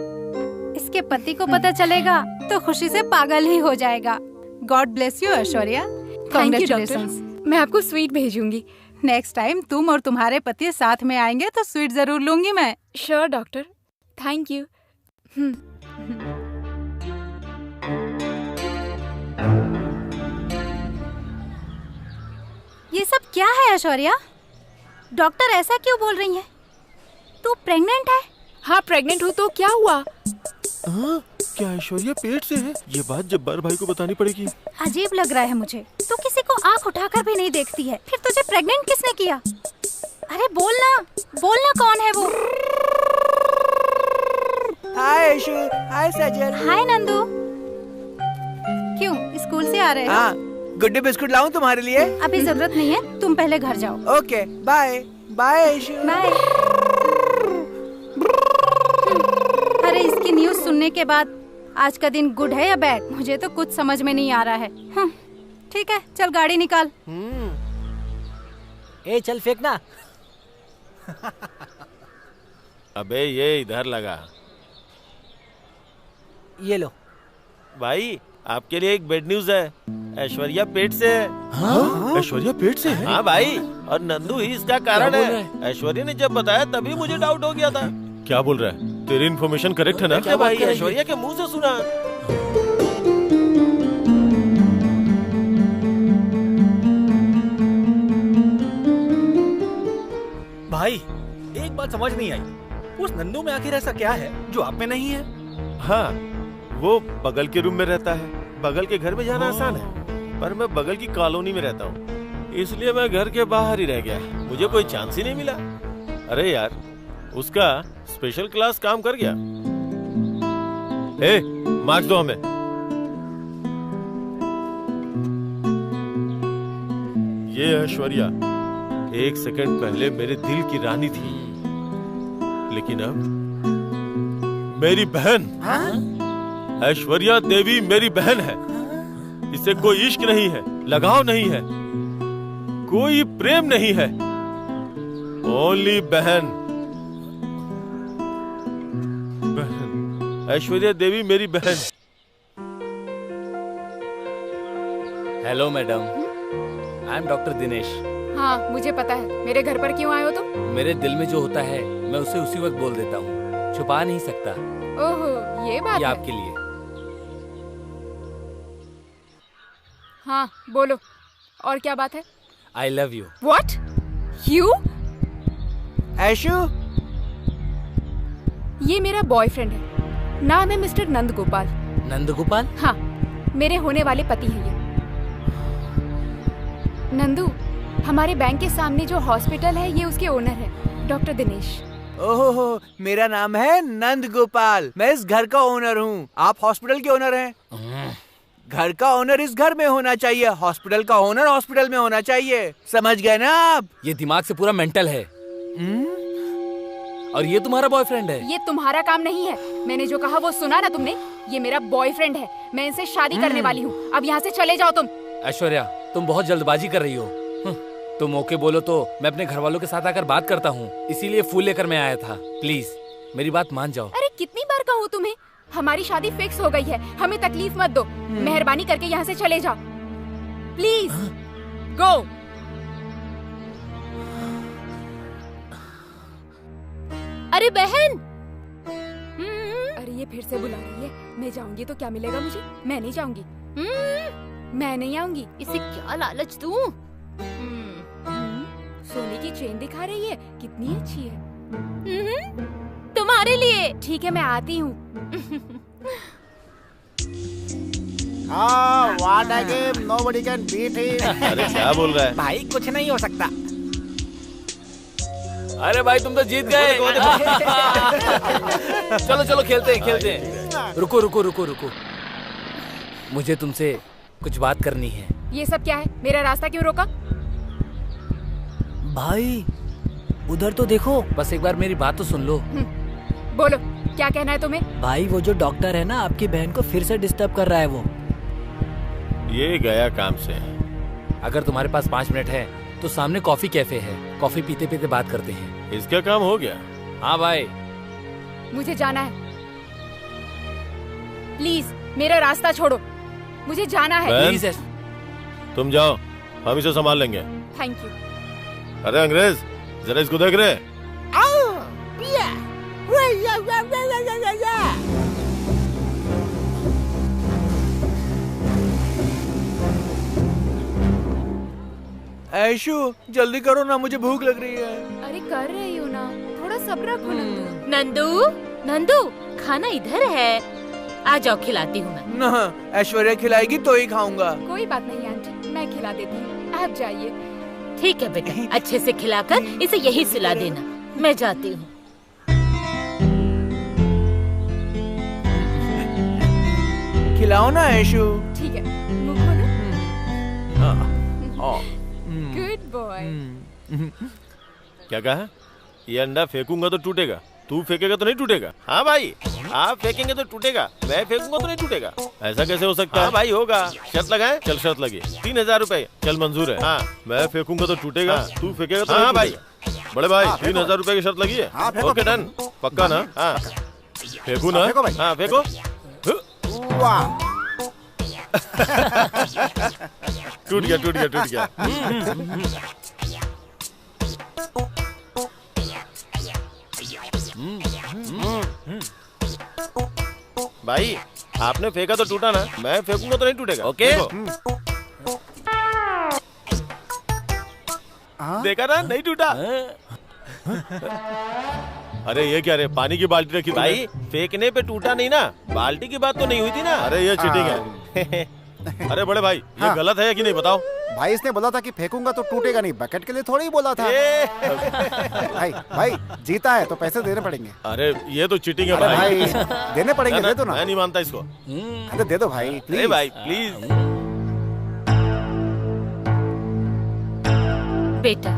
इसके पति को पता चलेगा तो खुशी से पागल ही हो जाएगा। God bless you Aishwarya. Thank you doctor. मैं आपको स्वीट भेजूंगी। नेक्स्ट टाइम तुम और तुम्हारे पति साथ में आएंगे तो स्वीट जरूर लूंगी मैं। Sure doctor, thank you. क्या है ऐश्वर्या? डॉक्टर ऐसा क्यों बोल रही है? तू प्रेग्नेंट है? हाँ प्रेग्नेंट हूँ। तो क्या हुआ? क्या ऐश्वर्या पेट से है? ये बात जब्बार भाई को बतानी पड़ेगी। अजीब लग रहा है मुझे। तू किसी को आंख उठाकर भी नहीं देखती है, फिर तुझे प्रेग्नेंट किसने किया? अरे बोलना, बोलना कौन है वो? हाय ऐशु, हाय सजल। हाय नंदू। क्यों स्कूल से आ रहे हो? हाँ, गुड्डे बिस्कुट लाऊं तुम्हारे लिए? अभी जरूरत नहीं है, तुम पहले घर जाओ। Okay, bye bye ऐशु। बाय। अरे इसकी न्यूज़ सुनने के बाद आज का दिन गुड है या बैड, मुझे तो कुछ समझ में नहीं आ रहा है। ठीक है, चल गाड़ी निकाल। ए चल फेंकना। अबे ये इधर लगा। ये लो भाई, आपके लिए एक बैड न्यूज है। ऐश्वर्या पेट से है। हाँ? ऐश्वर्या पेट से है? हाँ भाई, और नंदू ही इसका कारण है। ऐश्वर्या ने जब बताया तभी मुझे डाउट हो गया था। क्या बोल रहा है? तेरी इन्फॉर्मेशन करेक्ट है ना? क्या भाई, ऐश्वर्या के मुंह से सुना। भाई एक बात समझ नहीं आई, उस नंदू में आखिर ऐसा क्या है जो आप में नहीं है? हाँ, वो बगल के रूम में रहता है। बगल के घर में जाना आसान है, पर मैं बगल की कॉलोनी में रहता हूँ, इसलिए मैं घर के बाहर ही रह गया। मुझे कोई चांस ही नहीं मिला। अरे यार, उसका स्पेशल क्लास काम कर गया। मार्क्स दो हमें। ये ऐश्वर्या एक सेकंड पहले मेरे दिल की रानी थी, लेकिन अब मेरी बहन। ऐश्वर्या देवी मेरी बहन है। इसे कोई इश्क नहीं है, लगाव नहीं है, कोई प्रेम नहीं है, ओनली बहन। बहन, ऐश्वर्या देवी मेरी बहन। Hello madam, I am doctor Dinesh. हाँ मुझे पता है। मेरे घर पर क्यों आए हो तुम? मेरे दिल में जो होता है मैं उसे उसी वक्त बोल देता हूँ, छुपा नहीं सकता। ओहो, ये बात ये है। आपके लिए। हाँ बोलो, और क्या बात है? I love you. What? You? ऐशु, ये मेरा बॉयफ्रेंड है। नाम है मिस्टर नंद गोपाल। नंद गोपाल? हाँ, मेरे होने वाले पति हैं ये। नंदू, हमारे बैंक के सामने जो हॉस्पिटल है, ये उसके ओनर है, डॉक्टर दिनेश। ओहो, मेरा नाम है नंद गोपाल। मैं इस घर का ओनर हूँ। आप हॉस्पिटल के ओनर हैं। घर का ओनर इस घर में होना चाहिए, हॉस्पिटल का ओनर हॉस्पिटल में होना चाहिए। समझ गए ना आप? ये दिमाग से पूरा मेंटल है। और ये तुम्हारा बॉयफ्रेंड है? ये तुम्हारा काम नहीं है। मैंने जो कहा वो सुना ना तुमने? ये मेरा बॉयफ्रेंड है। मैं इनसे शादी करने वाली हूँ। अब यहाँ से चले जाओ तुम। ऐश्वर्या, तुम बहुत जल्दबाजी कर रही हो। तुम ओके बोलो तो मैं अपने घर वालों के साथ आकर बात करता हूँ, इसीलिए फूल लेकर मैं आया था। प्लीज मेरी बात मान जाओ। अरे कितनी बार कहूँ तुम्हें, हमारी शादी फिक्स हो गई है, हमें तकलीफ मत दो। मेहरबानी करके यहाँ से चले जाओ प्लीज। गो। अरे बहन, अरे ये फिर से बुला रही है। मैं जाऊंगी तो क्या मिलेगा मुझे? मैं नहीं जाऊंगी। मैं नहीं आऊंगी। इसे क्या लालच दूं? सोने की चेन दिखा रही है, कितनी अच्छी है। तुम्हारे लिए। ठीक है, मैं आती हूँ। What a game, nobody can beat him. अरे क्या बोल रहा है? भाई कुछ नहीं हो सकता। अरे भाई तुम तो जीत गए। चलो चलो खेलते हैं, खेलते हैं। रुको रुको रुको रुको, मुझे तुमसे कुछ बात करनी है। ये सब क्या है? मेरा रास्ता क्यों रोका? भाई उधर तो देखो। बस एक बार मेरी बात तो सुन लो। बोलो, क्या कहना है तुम्हें? भाई वो जो डॉक्टर है ना, आपकी बहन को फिर से डिस्टर्ब कर रहा है वो। ये गया काम से। अगर तुम्हारे पास 5 मिनट है तो सामने कॉफी कैफे है, कॉफी पीते पीते बात करते हैं। इसका काम हो गया? हाँ भाई। मुझे जाना है, प्लीज मेरा रास्ता छोड़ो, मुझे जाना है। प्लीज तुम जाओ, हम इसे संभाल लेंगे। Thank you. अरे अंग्रेज, जरा इसको देख रहे। ऐशु जल्दी करो ना, मुझे भूख लग रही है। अरे कर रही हूँ ना, थोड़ा सब्र रखो नंदू। नंदू नंदू खाना इधर है, आ जाओ खिलाती हूँ मैं। ना, ऐश्वर्या खिलाएगी तो ही खाऊंगा। कोई बात नहीं आंटी, मैं खिला देती हूँ, आप जाइए। ठीक है बेटा, अच्छे से खिलाकर इसे यही सिला देना, मैं जाती हूँ। खिलाओ ना ऐशु। ठीक है, मुंह खोलो। Good boy. क्या कहा? ये अंडा फेंकूंगा तो टूटेगा, तू फेंकेगा तो नहीं टूटेगा। हाँ भाई, आप फेंकेंगे तो टूटेगा, मैं फेंकूंगा तो नहीं टूटेगा। ऐसा कैसे हो सकता है? हाँ भाई होगा। शर्त लगाए? चल शर्त लगी, 3000 रुपए। चल मंजूर है। हाँ, मैं फेंकूंगा तो टूटेगा, तू फेंकेगा तो नहीं भाई। बड़े भाई 3000 रुपए की शर्त लगी है। ओके डन, पक्का ना? हाँ फेंकू ना? हाँ फेंको। टूट गया टूट गया टूट गया। भाई आपने फेंका तो टूटा ना, मैं फेंकूंगा तो नहीं टूटेगा। ओके देखा ना, नहीं टूटा। अरे ये क्या रे, पानी की बाल्टी रखी भाई, फेंकने पे टूटा नहीं ना, बाल्टी की बात तो नहीं हुई थी ना। अरे ये चीटिंग है। अरे बड़े भाई ये गलत है कि नहीं बताओ? भाई इसने बोला था कि फेंकूंगा तो टूटेगा नहीं, बकेट के लिए थोड़ी ही बोला था। भाई जीता है तो पैसे देने पड़ेंगे। अरे ये तो चीटिंग है भाई, देने पड़ेंगे, दे दो ना। मैं नहीं मानता इसको। अरे दे दो भाई प्लीज। अरे भाई प्लीज। बेटा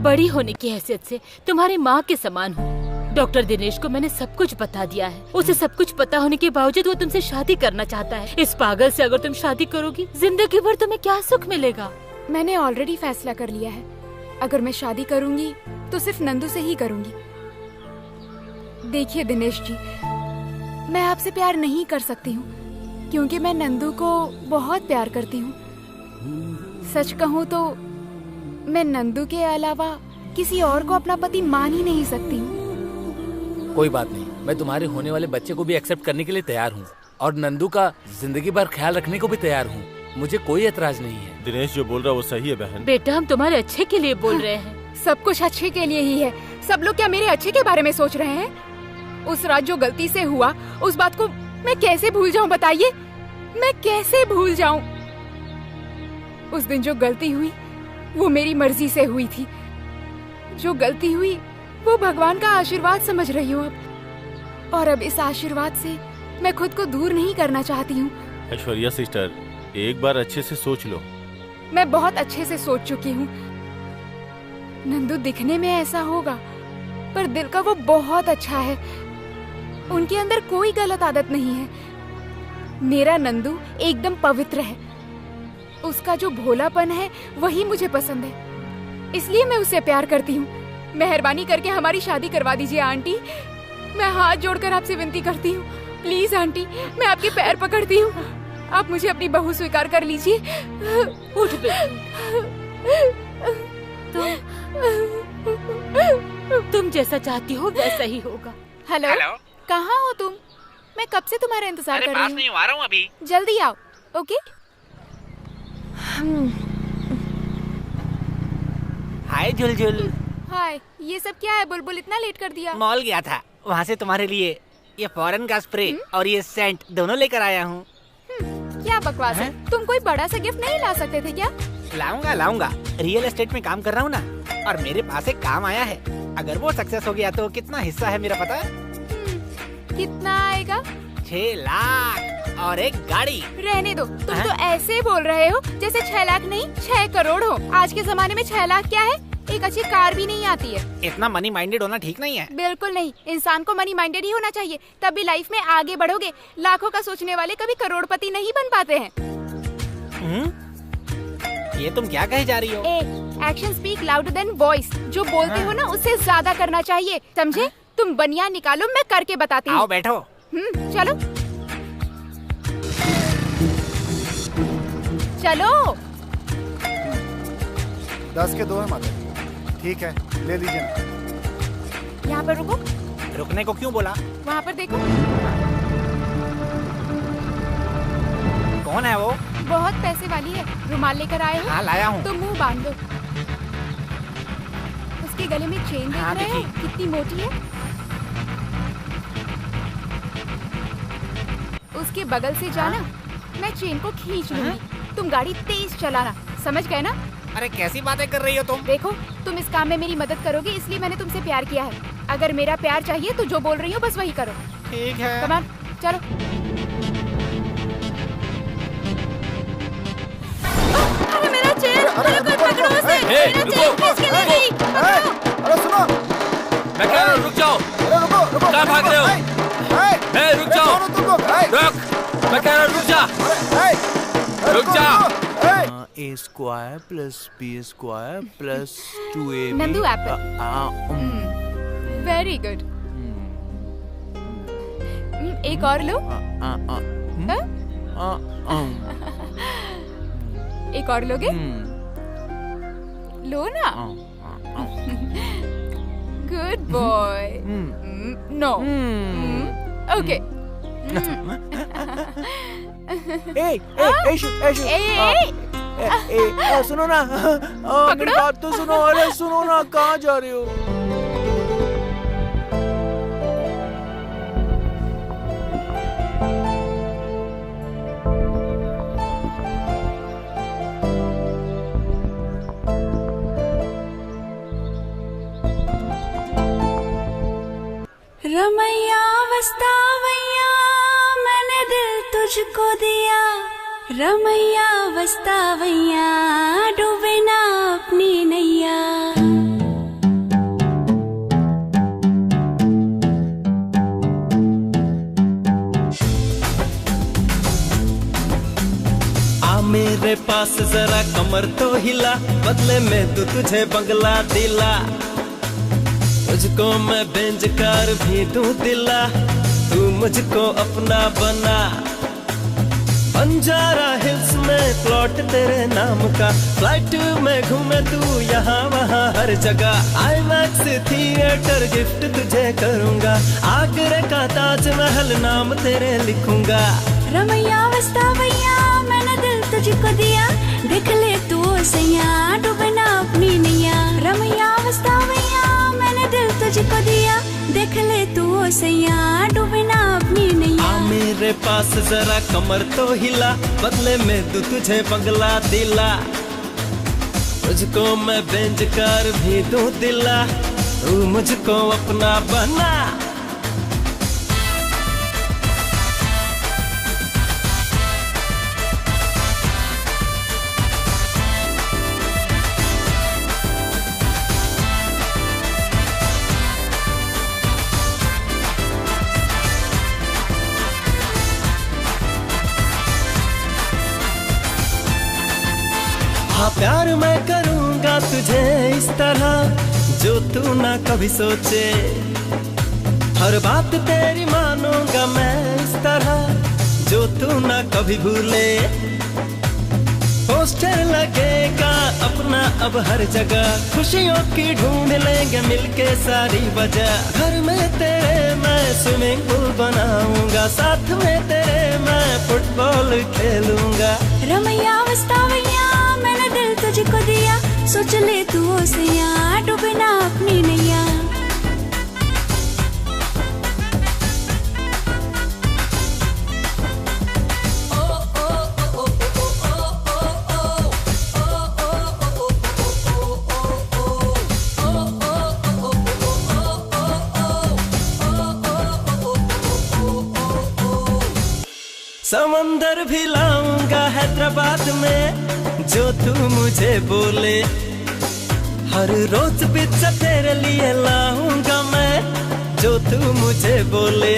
बड़ी होने की हैसियत से तुम्हारी माँ के समान हूँ। डॉक्टर दिनेश को मैंने सब कुछ बता दिया है। उसे सब कुछ पता होने के बावजूद वो तुमसे शादी करना चाहता है। इस पागल से अगर तुम शादी करोगी, जिंदगी भर तुम्हें क्या सुख मिलेगा? मैंने ऑलरेडी फैसला कर लिया है, अगर मैं शादी करूंगी तो सिर्फ नंदू से ही करूंगी। देखिए दिनेश जी, मैं आपसे प्यार नहीं कर सकती हूँ क्योंकि मैं नंदू को बहुत प्यार करती हूँ। सच कहूँ तो मैं नंदू के अलावा किसी और को अपना पति मान ही नहीं सकती हूँ। कोई बात नहीं, मैं तुम्हारे होने वाले बच्चे को भी एक्सेप्ट करने के लिए तैयार हूँ और नंदू का जिंदगी भर ख्याल रखने को भी तैयार हूँ। मुझे कोई एतराज नहीं है। दिनेश जो बोल रहा है वो सही है बहन। बेटा हम तुम्हारे अच्छे के लिए बोल रहे हैं। सब कुछ अच्छे के लिए ही है। सब लोग क्या मेरे अच्छे के बारे में सोच रहे हैं? उस रात जो गलती से हुआ, उस बात को मैं कैसे भूल जाऊं बताइए? मैं कैसे भूल जाऊं? उस दिन जो गलती हुई वो मेरी मर्जी से हुई थी। जो गलती हुई वो भगवान का आशीर्वाद समझ रही हूँ अब, और अब इस आशीर्वाद से मैं खुद को दूर नहीं करना चाहती हूँ। ऐश्वर्या सिस्टर, एक बार अच्छे से सोच लो। मैं बहुत अच्छे से सोच चुकी हूँ। नंदू दिखने में ऐसा होगा पर दिल का वो बहुत अच्छा है। उनके अंदर कोई गलत आदत नहीं है। मेरा नंदू एकदम पवित्र है। उसका जो भोलापन है वही मुझे पसंद है, इसलिए मैं उससे प्यार करती हूँ। मेहरबानी करके हमारी शादी करवा दीजिए आंटी। मैं हाथ जोड़कर आपसे विनती करती हूँ, प्लीज आंटी, मैं आपके पैर पकड़ती हूँ। आप मुझे अपनी बहू स्वीकार कर लीजिए। उठ तुम जैसा चाहती हो वैसा ही होगा। हेलो, कहाँ हो तुम? मैं कब से तुम्हारा इंतजार कर रही हूँ। पास नहीं, आ रहा हूँ अभी। जल्दी आओ। ओके। हाय झुलझुल। हाय, ये सब क्या है? बुलबुल इतना लेट कर दिया। मॉल गया था, वहाँ से तुम्हारे लिए ये फॉरेन का स्प्रे और ये सेंट दोनों लेकर आया हूँ। क्या बकवास है? तुम कोई बड़ा सा गिफ्ट नहीं ला सकते थे क्या? लाऊंगा। रियल एस्टेट में काम कर रहा हूँ ना, और मेरे पास एक काम आया है। अगर वो सक्सेस हो गया तो कितना हिस्सा है मेरा पता है? कितना आएगा? 6 लाख और एक गाड़ी। रहने दो, तुम तो ऐसे बोल रहे हो जैसे 6 लाख नहीं 6 करोड़ हो। आज के जमाने में 6 लाख क्या है? एक अच्छी कार भी नहीं आती है। इतना मनी माइंडेड होना ठीक नहीं है। बिल्कुल नहीं, इंसान को मनी माइंडेड ही होना चाहिए, तभी लाइफ में आगे बढ़ोगे। लाखों का सोचने वाले कभी करोड़पति नहीं बन पाते हैं। ये तुम क्या कहे जा रही हो? Action speak louder than voice. जो बोलते हो ना उससे ज्यादा करना चाहिए, समझे? तुम बनियान निकालो, मैं करके बताती हूँ। आओ बैठो। चलो चलो। 10 के 2 है माता। ठीक है, ले लीजिए। यहाँ पर रुको। रुकने को क्यों बोला? वहाँ पर देखो। कौन है वो? बहुत पैसे वाली है। रुमाल लेकर आए हो? हाँ लाया हूँ। तो मुंह बांध दो। उसके गले में चेन देख रहे हो कितनी मोटी है। उसके बगल से जाना, मैं चेन को खींच लूंगी। तुम गाड़ी तेज चलाना, समझ गए ना? अरे कैसी बातें कर रही हो तुम? देखो, तुम इस काम में मेरी मदद करोगे, इसलिए मैंने तुमसे प्यार किया है। अगर मेरा प्यार चाहिए तो जो बोल रही हो बस वही करो। ठीक है। कम ऑन, चलो। अरे मेरा चेन, कोई पकड़ो उसे। मेरा चेन किसके ले गई? अरे सुनो, मैं कह रहा हूँ रुक जाओ। रुको। कहाँ भाग रहे हो? रुक जाओ। रुक, मैं कह रहा हूँ रुक जा। रुक जा। A square plus B square plus 2AB। Nandu Apple. Very good. एक और लो। एक और लोगे? लो ना। Good boy. नो। ओके। सुनो ना, मेरी बात तो सुनो। अरे सुनो ना, कहाँ जा रही हो? रमैया वस्तावैया मैंने दिल तुझको दिया, रमैया वस्तावैया डूबे ना अपनी नैया। आ मेरे पास जरा कमर तो हिला, बदले में तू तुझे बंगला दिला। तुझको मैं बेंजकार भी दूं दिला, तू मुझको अपना बना। बंजारा हिल्स में प्लॉट तेरे नाम का, फ्लाइट में घूमे तू यहाँ वहाँ हर जगह। आईमैक्स थिएटर गिफ्ट तुझे करूँगा, आगरे का ताजमहल नाम तेरे लिखूंगा। रमैया वस्तावैया मैंने दिल तुझको दिया, देख ले तू सैया डूबे ना अपनी नैया। रमैया वस्तावैया मैंने दिल तुझको दिया, देख ले तू सैया डूबे ना अपनी नैया। आ मेरे पास जरा कमर तो हिला, बदले में तू तुझे बंगला दिला। तुझको मैं बेंजकार भी दूं दिला, तू मुझको अपना बना। हाँ प्यार मैं करूँगा तुझे इस तरह जो तू ना कभी सोचे, हर बात तेरी मानूंगा मैं इस तरह जो तू ना कभी भूले। पोस्टर लगेगा अपना अब हर जगह, खुशियों की ढूंढ लेंगे मिलके सारी वजह। घर में तेरे मैं स्विमिंग पूल बनाऊंगा, साथ में तेरे मैं फुटबॉल खेलूंगा। रमैया वस्तावैया मैंने दिल तुझको दिया, सोच ले तू सैया डूबे ना अपनी नैया। समंदर भी लाऊंगा हैदराबाद में जो तू मुझे बोले, हर रोज पिज्जा तेरे लिए लाऊंगा मैं जो तू मुझे बोले।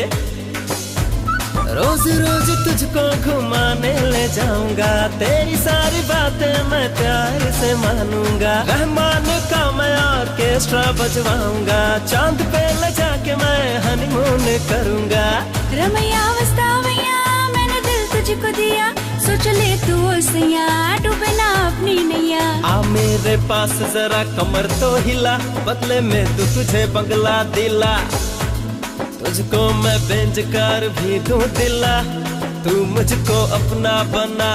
रोज रोज तुझको घुमाने ले जाऊंगा, तेरी सारी बातें मैं प्यार से मानूंगा। रहमान का मैं ऑर्केस्ट्रा बजवाऊंगा, चांद पे ले जाके मैं हनीमून करूंगा। रमैया वस्तावैया मैंने दिल तुझको दिया, सोच ले तू सैया डूबे ना अपनी नैया। आ मेरे पास जरा कमर तो हिला, बदले में तू तुझे बंगला दिला। तुझको मैं बेंजकार भी दूं दिला, तू मुझको अपना बना।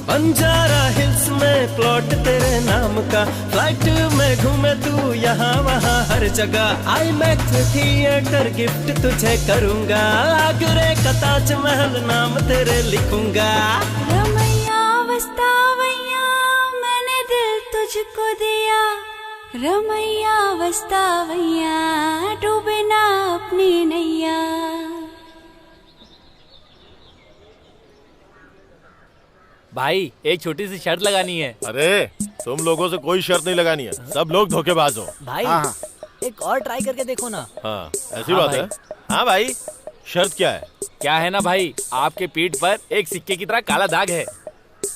बंजारा हिल्स में प्लॉट तेरे नाम का, फ्लाइट में घूमे तू यहाँ वहाँ हर जगह, आईमैक्स थिएटर गिफ्ट तुझे करूँगा, आगरे का ताजमहल नाम तेरे लिखूंगा। रमैया वस्तावैया मैंने दिल तुझको दिया, रमैया वस्तावैया डूबे ना अपनी नैया। भाई एक छोटी सी शर्त लगानी है। अरे तुम लोगों से कोई शर्त नहीं लगानी है, सब लोग धोखेबाज हो। भाई एक और ट्राई करके देखो ना। हाँ ऐसी बात है। हाँ भाई शर्त क्या है? क्या है ना भाई, आपके पीठ पर एक सिक्के की तरह काला दाग है।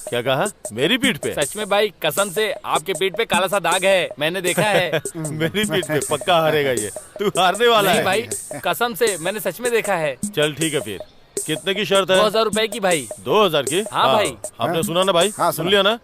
क्या कहा? मेरी पीठ पे? सच में भाई, कसम से आपके पीठ पे काला सा दाग है, मैंने देखा है। मेरी पीठ पे? पक्का हारेगा ये, तू हारने वाला है। भाई कसम से मैंने सच में देखा है। चल ठीक है फिर, कितने की शर्त है? 2000 रुपए की भाई। 2000 की? हाँ भाई। आपने सुना ना भाई? हाँ, सुन लिया ना?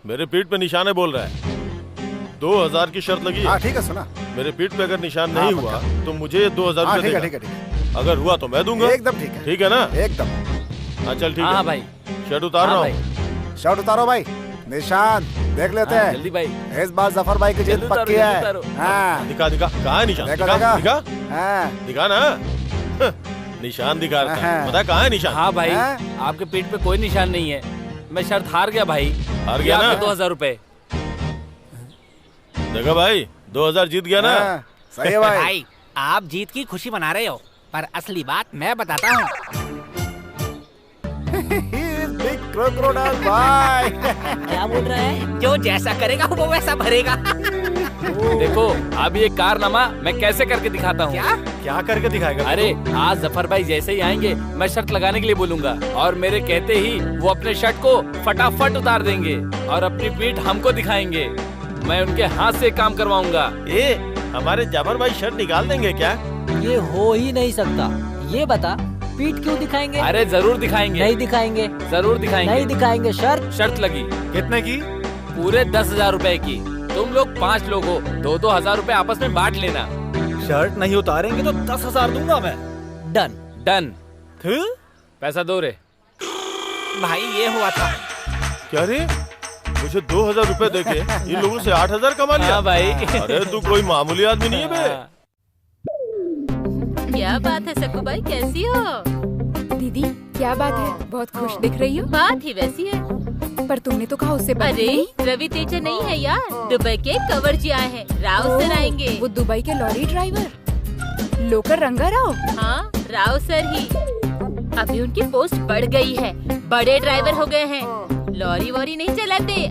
मेरे पीठ पे निशान है बोल रहा है। 2000 की शर्त लगी है। ठीक है सुना। मेरे पीठ पे अगर निशान नहीं हुआ तो मुझे 2000 रुपए देगा। ठीक है। अगर हुआ तो मैं दूंगा। एकदम ठीक है। ठीक है ना? एकदम। हाँ चल ठीक है। हाँ भाई शर्ट उतार रहा हूँ। शर्ट उतारो भाई, निशान देख लेते हैं। जल्दी भाई। इस बार जफर भाई की जीत पक्की है। हाँ। दिखा दिखा, कहाँ है निशान? देखो, दिखा देखो। दिखा हाँ। दिखा ना। निशान दिखा रहा है, बता कहाँ है निशान? हाँ भाई आपके पीठ पे कोई निशान नहीं है, मैं शर्त हार गया भाई। हार गया ना? 2000 रुपए। देखा भाई 2000 जीत गया ना? सही है भाई। भाई आप जीत की खुशी मना रहे हो, पर असली बात मैं बताता हूँ। बिग क्रोकोडाइल भाई। क्या बोल रहा है? जो जैसा करेगा वो वैसा भरेगा। देखो अब ये कारनामा मैं कैसे करके दिखाता हूँ। क्या करके दिखाएगा? अरे आज जफर भाई जैसे ही आएंगे मैं शर्त लगाने के लिए बोलूंगा, और मेरे कहते ही वो अपने शर्ट को फटाफट उतार देंगे और अपनी पीठ हमको दिखाएंगे। मैं उनके हाथ से काम करवाऊंगा। हमारे जफर भाई शर्ट निकाल देंगे क्या? ये हो ही नहीं सकता। ये बता पीठ क्यों दिखाएंगे? अरे जरूर दिखाएंगे। नहीं दिखाएंगे। जरूर दिखाएंगे। नहीं दिखाएंगे। शर्त लगी। कितने की? पूरे 10,000 रुपए की। तुम लोग 5 लोग हो, 2-2 हजार रुपए आपस में बांट लेना। शर्ट नहीं उतारेंगे तो 10,000 दूंगा मैं। डन। पैसा दो रे। भाई ये हुआ था। क्या रे? मुझे 2000 रुपए देके इन लोगों से 8000 कमा लिया। हाँ भाई। अरे तू कोई मामूली आदमी नहीं है बे। क्या बात है सक्कू भाई, कैसी हो? दीदी क्या बात है, बहुत खुश दिख रही हो। बात ही वैसी है। पर तुमने तो कहा उससे बात अरे नहीं। रवि तेजा नहीं है यार, दुबई के कवर जी आए हैं, राव सर आएंगे। वो दुबई के लॉरी ड्राइवर लोकर रंगा राव? हाँ राव सर ही। अभी उनकी पोस्ट बढ़ गई है, बड़े ड्राइवर हो गए हैं। लॉरी वॉरी नहीं चलाते,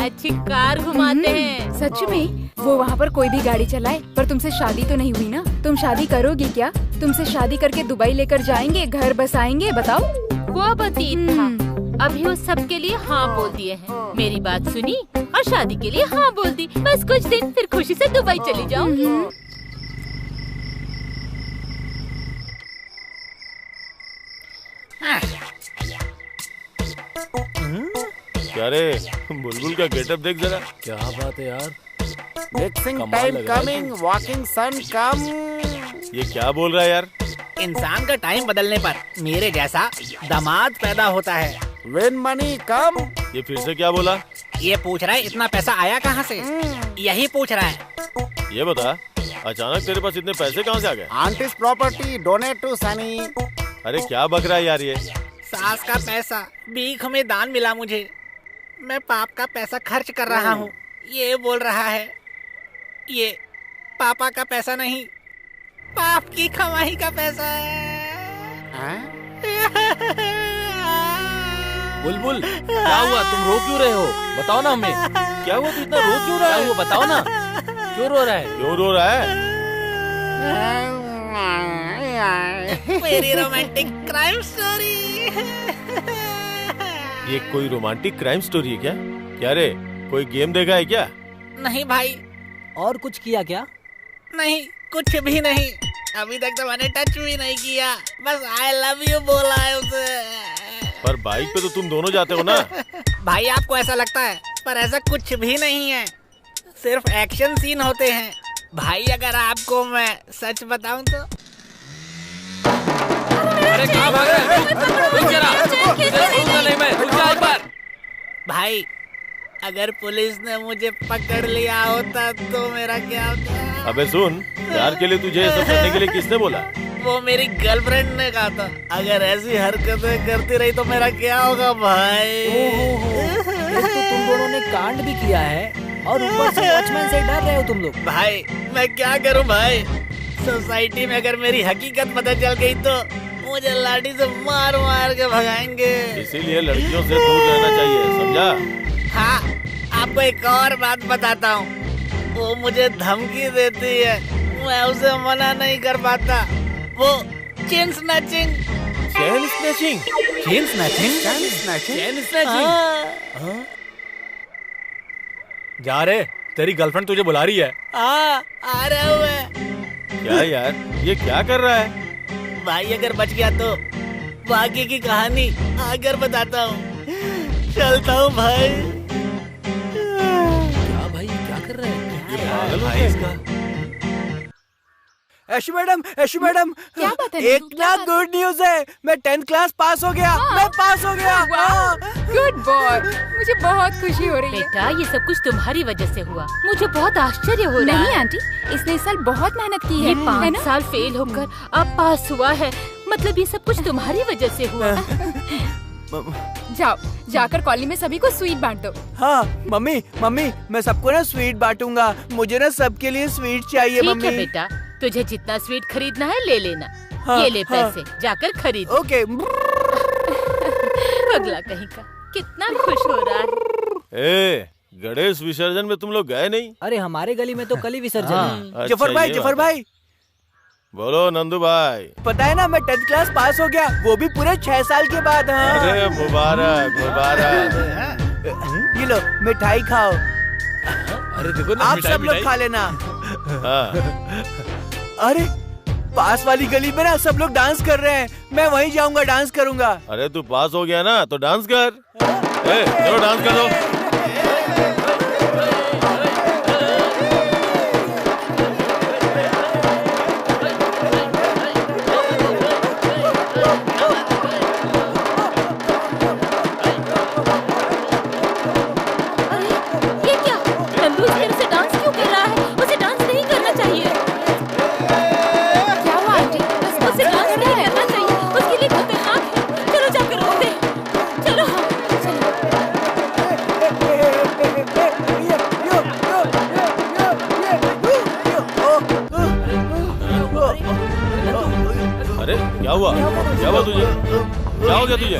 अच्छी कार घुमाते हैं। सच में? वो वहाँ पर कोई भी गाड़ी चलाए, पर तुमसे शादी तो नहीं हुई ना? तुम शादी करोगी क्या? तुमसे शादी करके दुबई लेकर जाएंगे, घर बसाएंगे, बताओ। वो अतीत था, अभी वो सबके लिए हाँ बोल दिए हैं। मेरी बात सुनी और शादी के लिए हाँ बोल दी। बस कुछ दिन फिर खुशी से दुबई चली जाऊंगी। क्या रे बुलबुल का गेटअप देख जरा। क्या बात है यार। मिक्सिंग टाइम कमिंग, वॉकिंग सन कम। ये क्या बोल रहा है यार? इंसान का टाइम बदलने पर मेरे जैसा दामाद पैदा होता है। When money come। ये फिर से क्या बोला? ये पूछ रहा है इतना पैसा आया कहाँ से? यही पूछ रहा है। ये बता अचानक तेरे पास इतने पैसे कहाँ से आ गए? Aunty's property donate to Sunny. अरे क्या बक रहा है यार ये? सास का पैसा भीख में दान मिला मुझे, मैं पाप का पैसा खर्च कर रहा हूँ। ये बोल रहा है ये पापा का पैसा नहीं, पाप की कमाई का पैसा है। बुलबुल क्या हुआ, तुम रो क्यों रहे हो? बताओ ना हमें, क्या हुआ, तू इतना रो क्यों रहा है? वो बताओ ना, क्यों रो रहा है? क्यों रो रहा है? मेरी रोमांटिक क्राइम स्टोरी। ये कोई रोमांटिक क्राइम स्टोरी है क्या? क्या रे कोई गेम देखा है क्या? नहीं भाई। और कुछ किया क्या? नहीं कुछ भी नहीं, अभी तक तो मैंने टच भी नहीं किया, बस आई लव यू बोला है उसे। पर बाइक पे तो तुम दोनों जाते हो ना? भाई आपको ऐसा लगता है, पर ऐसा कुछ भी नहीं है, सिर्फ एक्शन सीन होते हैं। भाई अगर आपको मैं सच बताऊं तो। अरे कहाँ भाग रहे? रुक जरा, नहीं मैं, रुक जा एक बार। भाई अगर पुलिस ने मुझे पकड़ लिया होता तो मेरा क्या होता? अबे सुन, प्यार के लिए तुझे ये सब करने के लिए किसने बोला? वो मेरी गर्लफ्रेंड ने कहा था। अगर ऐसी हरकतें करती रही तो मेरा क्या होगा भाई? तो तुम दोनों ने कांड भी किया है और ऊपर से वॉचमैन से डर रहे हो तुम लोग। भाई मैं क्या करूं भाई? सोसाइटी में अगर मेरी हकीकत पता चल गई तो मुझे लाठी से मार मार के भगाएंगे। इसीलिए लड़कियों से दूर रहना चाहिए, समझा? हाँ, आपको एक और बात बताता हूँ। वो मुझे धमकी देती है, मैं उसे मना नहीं कर पाता। वो chain snatching. Chain snatching? Chain snatching? Chain snatching. जा रे, तेरी गर्लफ्रेंड तुझे बुला रही है। आ रहे हुए। क्या यार, ये क्या कर रहा है? भाई अगर बच गया तो बाकी की कहानी आकर बताता हूँ। चलता हूँ भाई। क्या भाई, क्या कर रहे हैं? ऐशु मैडम, ऐशु मैडम, क्या बात है? एक ना गुड न्यूज है, मैं 10th क्लास पास हो गया। मैं पास हो गया। गुड बॉय, मुझे बहुत खुशी हो रही है। बेटा ये सब कुछ तुम्हारी वजह से हुआ, मुझे बहुत आश्चर्य हो रहा है। नहीं आंटी, इसने इस साल बहुत मेहनत की है। ये 5 साल फेल होकर अब पास हुआ है, मतलब ये सब कुछ तुम्हारी वजह से हुआ। जाओ, जाकर कॉलेज में सभी को स्वीट बांट दो। हाँ मम्मी, मम्मी मैं सबको ना स्वीट बांटूंगा। मुझे ना सबके लिए स्वीट चाहिए मम्मी। ठीक है बेटा, तुझे जितना स्वीट खरीदना है ले लेना। हाँ, ये ले हाँ। पैसे, जाकर खरीद। ओके। अगला कहीं का, कितना खुश हो रहा है। गणेश विसर्जन में तुम लोग गए नहीं? अरे हमारे गली में तो कल ही विसर्जन है। जफर भाई, जफर भाई। बोलो नंदू भाई। पता है ना, मैं 10th क्लास पास हो गया, वो भी पूरे 6 साल के बाद। हाँ। अरे मुबारक मुबारक। ये लो मिठाई खाओ। अरे देखो ना, आप मिठाई, सब लोग मिठाई। खा लेना। हाँ। अरे पास वाली गली में ना सब लोग डांस कर रहे हैं, मैं वहीं जाऊंगा, डांस करूंगा। अरे तू पास हो गया ना तो डांस कर। चलो डांस कर दो। ये क्या, नंदू इस तरह से डांस क्यों कर रहा है? उसे डांस नहीं करना चाहिए। क्या हुआ आंटी? उसे डांस नहीं करना चाहिए, उसके लिए खतरनाक है। चलो जाकर रोकते हैं। चलो। अरे क्या हुआ, क्या हुआ तुझे? क्या हो गया तुझे?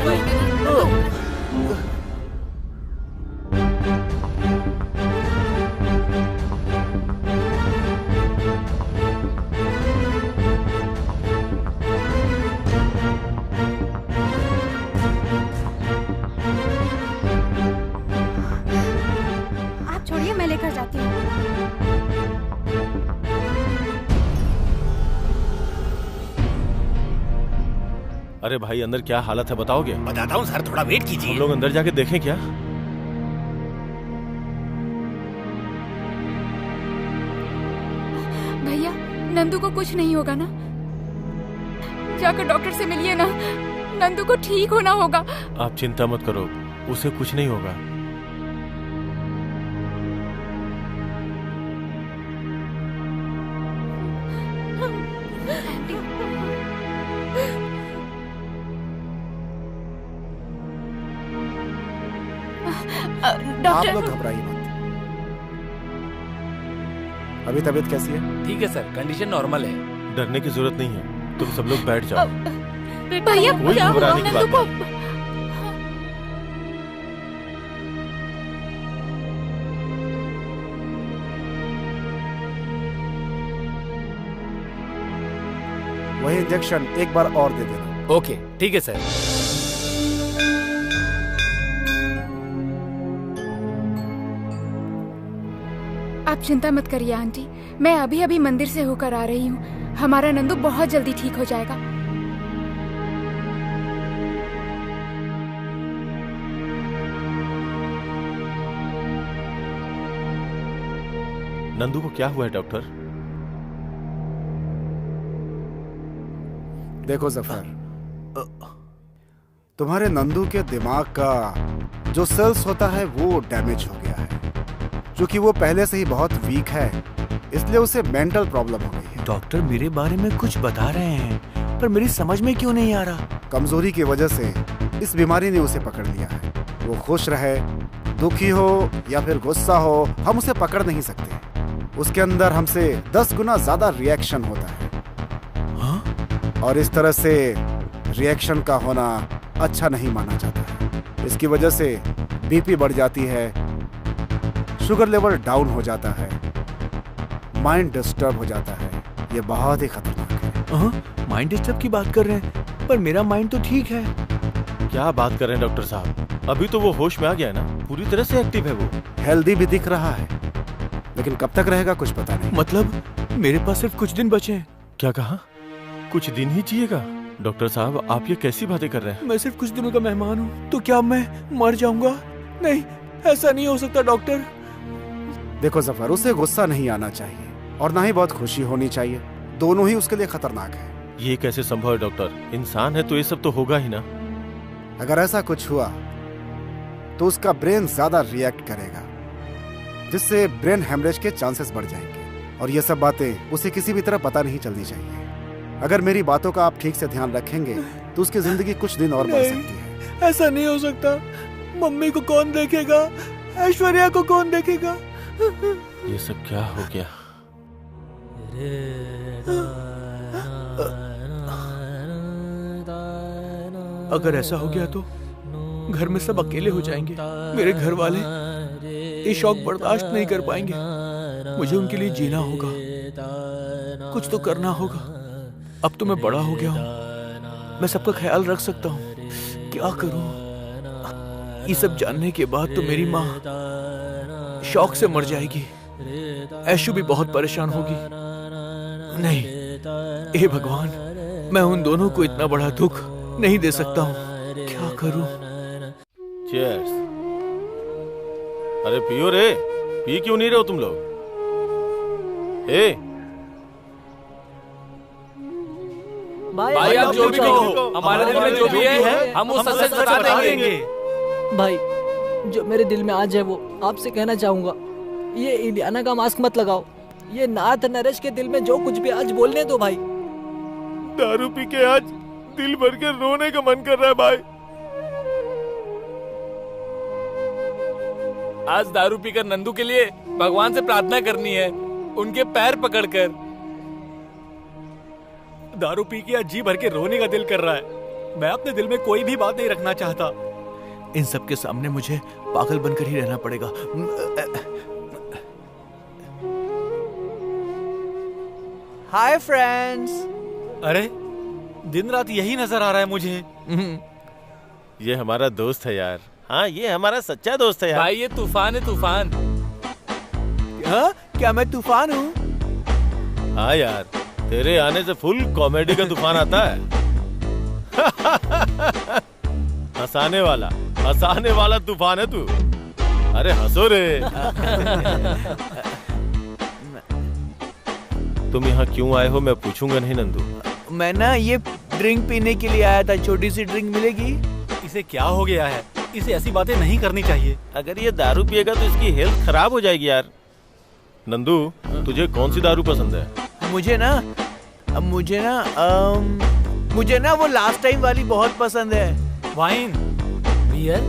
आप छोड़िए, मैं लेकर जाती हूँ। अरे भाई अंदर क्या हालत है बताओगे? बताता हूँ सर, थोड़ा वेट कीजिए। हम लोग अंदर जाके देखें क्या? भैया, नंदू को कुछ नहीं होगा ना? जाकर डॉक्टर से मिलिए ना, नंदू को ठीक होना होगा। आप चिंता मत करो, उसे कुछ नहीं होगा। आप लोग घबराइए मत। अभी तबीयत कैसी है? ठीक है सर, कंडीशन नॉर्मल है। डरने की जरूरत नहीं है, तुम सब लोग बैठ जाओ। भैया कोई क्या हुआ घबराने की नंदू बात को? नहीं। वही इंजेक्शन एक बार और दे देना। ओके ठीक है सर। आप चिंता मत करिए आंटी, मैं अभी अभी मंदिर से होकर आ रही हूँ। हमारा नंदू बहुत जल्दी ठीक हो जाएगा। नंदू को क्या हुआ है डॉक्टर? देखो जफर, तुम्हारे नंदू के दिमाग का जो सेल्स होता है वो डैमेज हो गया है। क्योंकि वो पहले से ही बहुत वीक है, इसलिए उसे मेंटल प्रॉब्लम हो गई है। डॉक्टर मेरे बारे में कुछ बता रहे हैं, पर मेरी समझ में क्यों नहीं आ रहा। कमजोरी की वजह से इस बीमारी ने उसे पकड़ लिया है। वो खुश रहे, दुखी हो या फिर गुस्सा हो, हम उसे पकड़ नहीं सकते। उसके अंदर हमसे 10 गुना ज्यादा रिएक्शन होता है। हाँ? और इस तरह से रिएक्शन का होना अच्छा नहीं माना जाता है। इसकी वजह से बीपी बढ़ जाती है, शुगर लेवल डाउन हो जाता है, माइंड डिस्टर्ब हो जाता है। ये बहुत ही खतरनाक है। माइंड डिस्टर्ब की बात कर रहे हैं, पर मेरा माइंड तो ठीक है। क्या बात कर रहे हैं डॉक्टर साहब? अभी तो वो होश में आ गया है ना, पूरी तरह से एक्टिव है वो। हेल्दी भी दिख रहा है, लेकिन कब तक रहेगा कुछ पता नहीं। मतलब मेरे पास सिर्फ कुछ दिन बचे हैं। क्या कहा? कुछ दिन ही जिएगा? डॉक्टर साहब आप ये कैसी बातें कर रहे हैं? मैं सिर्फ कुछ दिनों का मेहमान हूँ, तो क्या मैं मर जाऊंगा? नहीं, ऐसा नहीं हो सकता डॉक्टर। देखो जफर, उसे गुस्सा नहीं आना चाहिए और ना ही बहुत खुशी होनी चाहिए। दोनों ही उसके लिए खतरनाक है। ये कैसे संभव है डॉक्टर? इंसान है तो ये सब तो होगा ही ना। अगर ऐसा कुछ हुआ तो उसका ब्रेन ज्यादा रिएक्ट करेगा, जिससे ब्रेन हेमरेज के चांसेस बढ़ जाएंगे। और ये सब बातें उसे किसी भी तरह पता नहीं चलनी चाहिए। अगर मेरी बातों का आप ठीक से ध्यान रखेंगे तो उसकी जिंदगी कुछ दिन और बढ़ सकती है। ऐसा नहीं हो सकता। मम्मी को कौन देखेगा? ऐश्वर्या को कौन देखेगा? ये सब क्या हो गया? अगर ऐसा हो गया तो घर में सब अकेले हो जाएंगे। मेरे घर वाले ये शौक बर्दाश्त नहीं कर पाएंगे। मुझे उनके लिए जीना होगा, कुछ तो करना होगा। अब तो मैं बड़ा हो गया हूँ, मैं सबका ख्याल रख सकता हूँ। क्या करूँ? ये सब जानने के बाद तो मेरी माँ शौक से मर जाएगी। ऐशु भी बहुत परेशान होगी। नहीं, हे भगवान, मैं उन दोनों को इतना बड़ा दुख नहीं दे सकता हूँ। क्या करूँ? चीयर्स। अरे पियो रे, पी क्यों नहीं रहे हो तुम लोग? भाई आप जो भी कहो, हमारे दिल में जो भी है हम वो सच सच बता देंगे। भाई जो मेरे दिल में आज है वो आपसे कहना चाहूंगा। ये इलियाना का मास्क मत लगाओ। ये नाथ नरेश के दिल में जो कुछ भी आज बोलने दो भाई। दारू पी के आज दिल भर के रोने का मन कर रहा है भाई। आज दारू पीकर नंदू के लिए भगवान से प्रार्थना करनी है, उनके पैर पकड़कर। दारू पी के आज जी भर के रोने का दिल कर रहा है। मैं अपने दिल में कोई भी बात नहीं रखना चाहता। इन सब के सामने मुझे पागल बनकर ही रहना पड़ेगा। Hi friends. अरे दिन रात यही नजर आ रहा है मुझे। ये हमारा दोस्त है यार। हाँ, ये हमारा सच्चा दोस्त है यार। भाई ये तूफान है, तूफान। हाँ, क्या मैं तूफान हूँ? हाँ यार, तेरे आने से फुल कॉमेडी का तूफान आता है। हंसाने वाला तूफान है तू। अरे हंसो रे। तुम यहाँ क्यों आए हो मैं पूछूंगा नहीं नंदू। मैं ना ये ड्रिंक पीने के लिए आया था। छोटी सी ड्रिंक मिलेगी? इसे क्या हो गया है? इसे ऐसी बातें नहीं करनी चाहिए। अगर ये दारू पिएगा तो इसकी हेल्थ खराब हो जाएगी यार। नंदू, तुझे कौन सी दारू पसंद है? मुझे ना वो लास्ट टाइम वाली बहुत पसंद है। वाइन, बियर,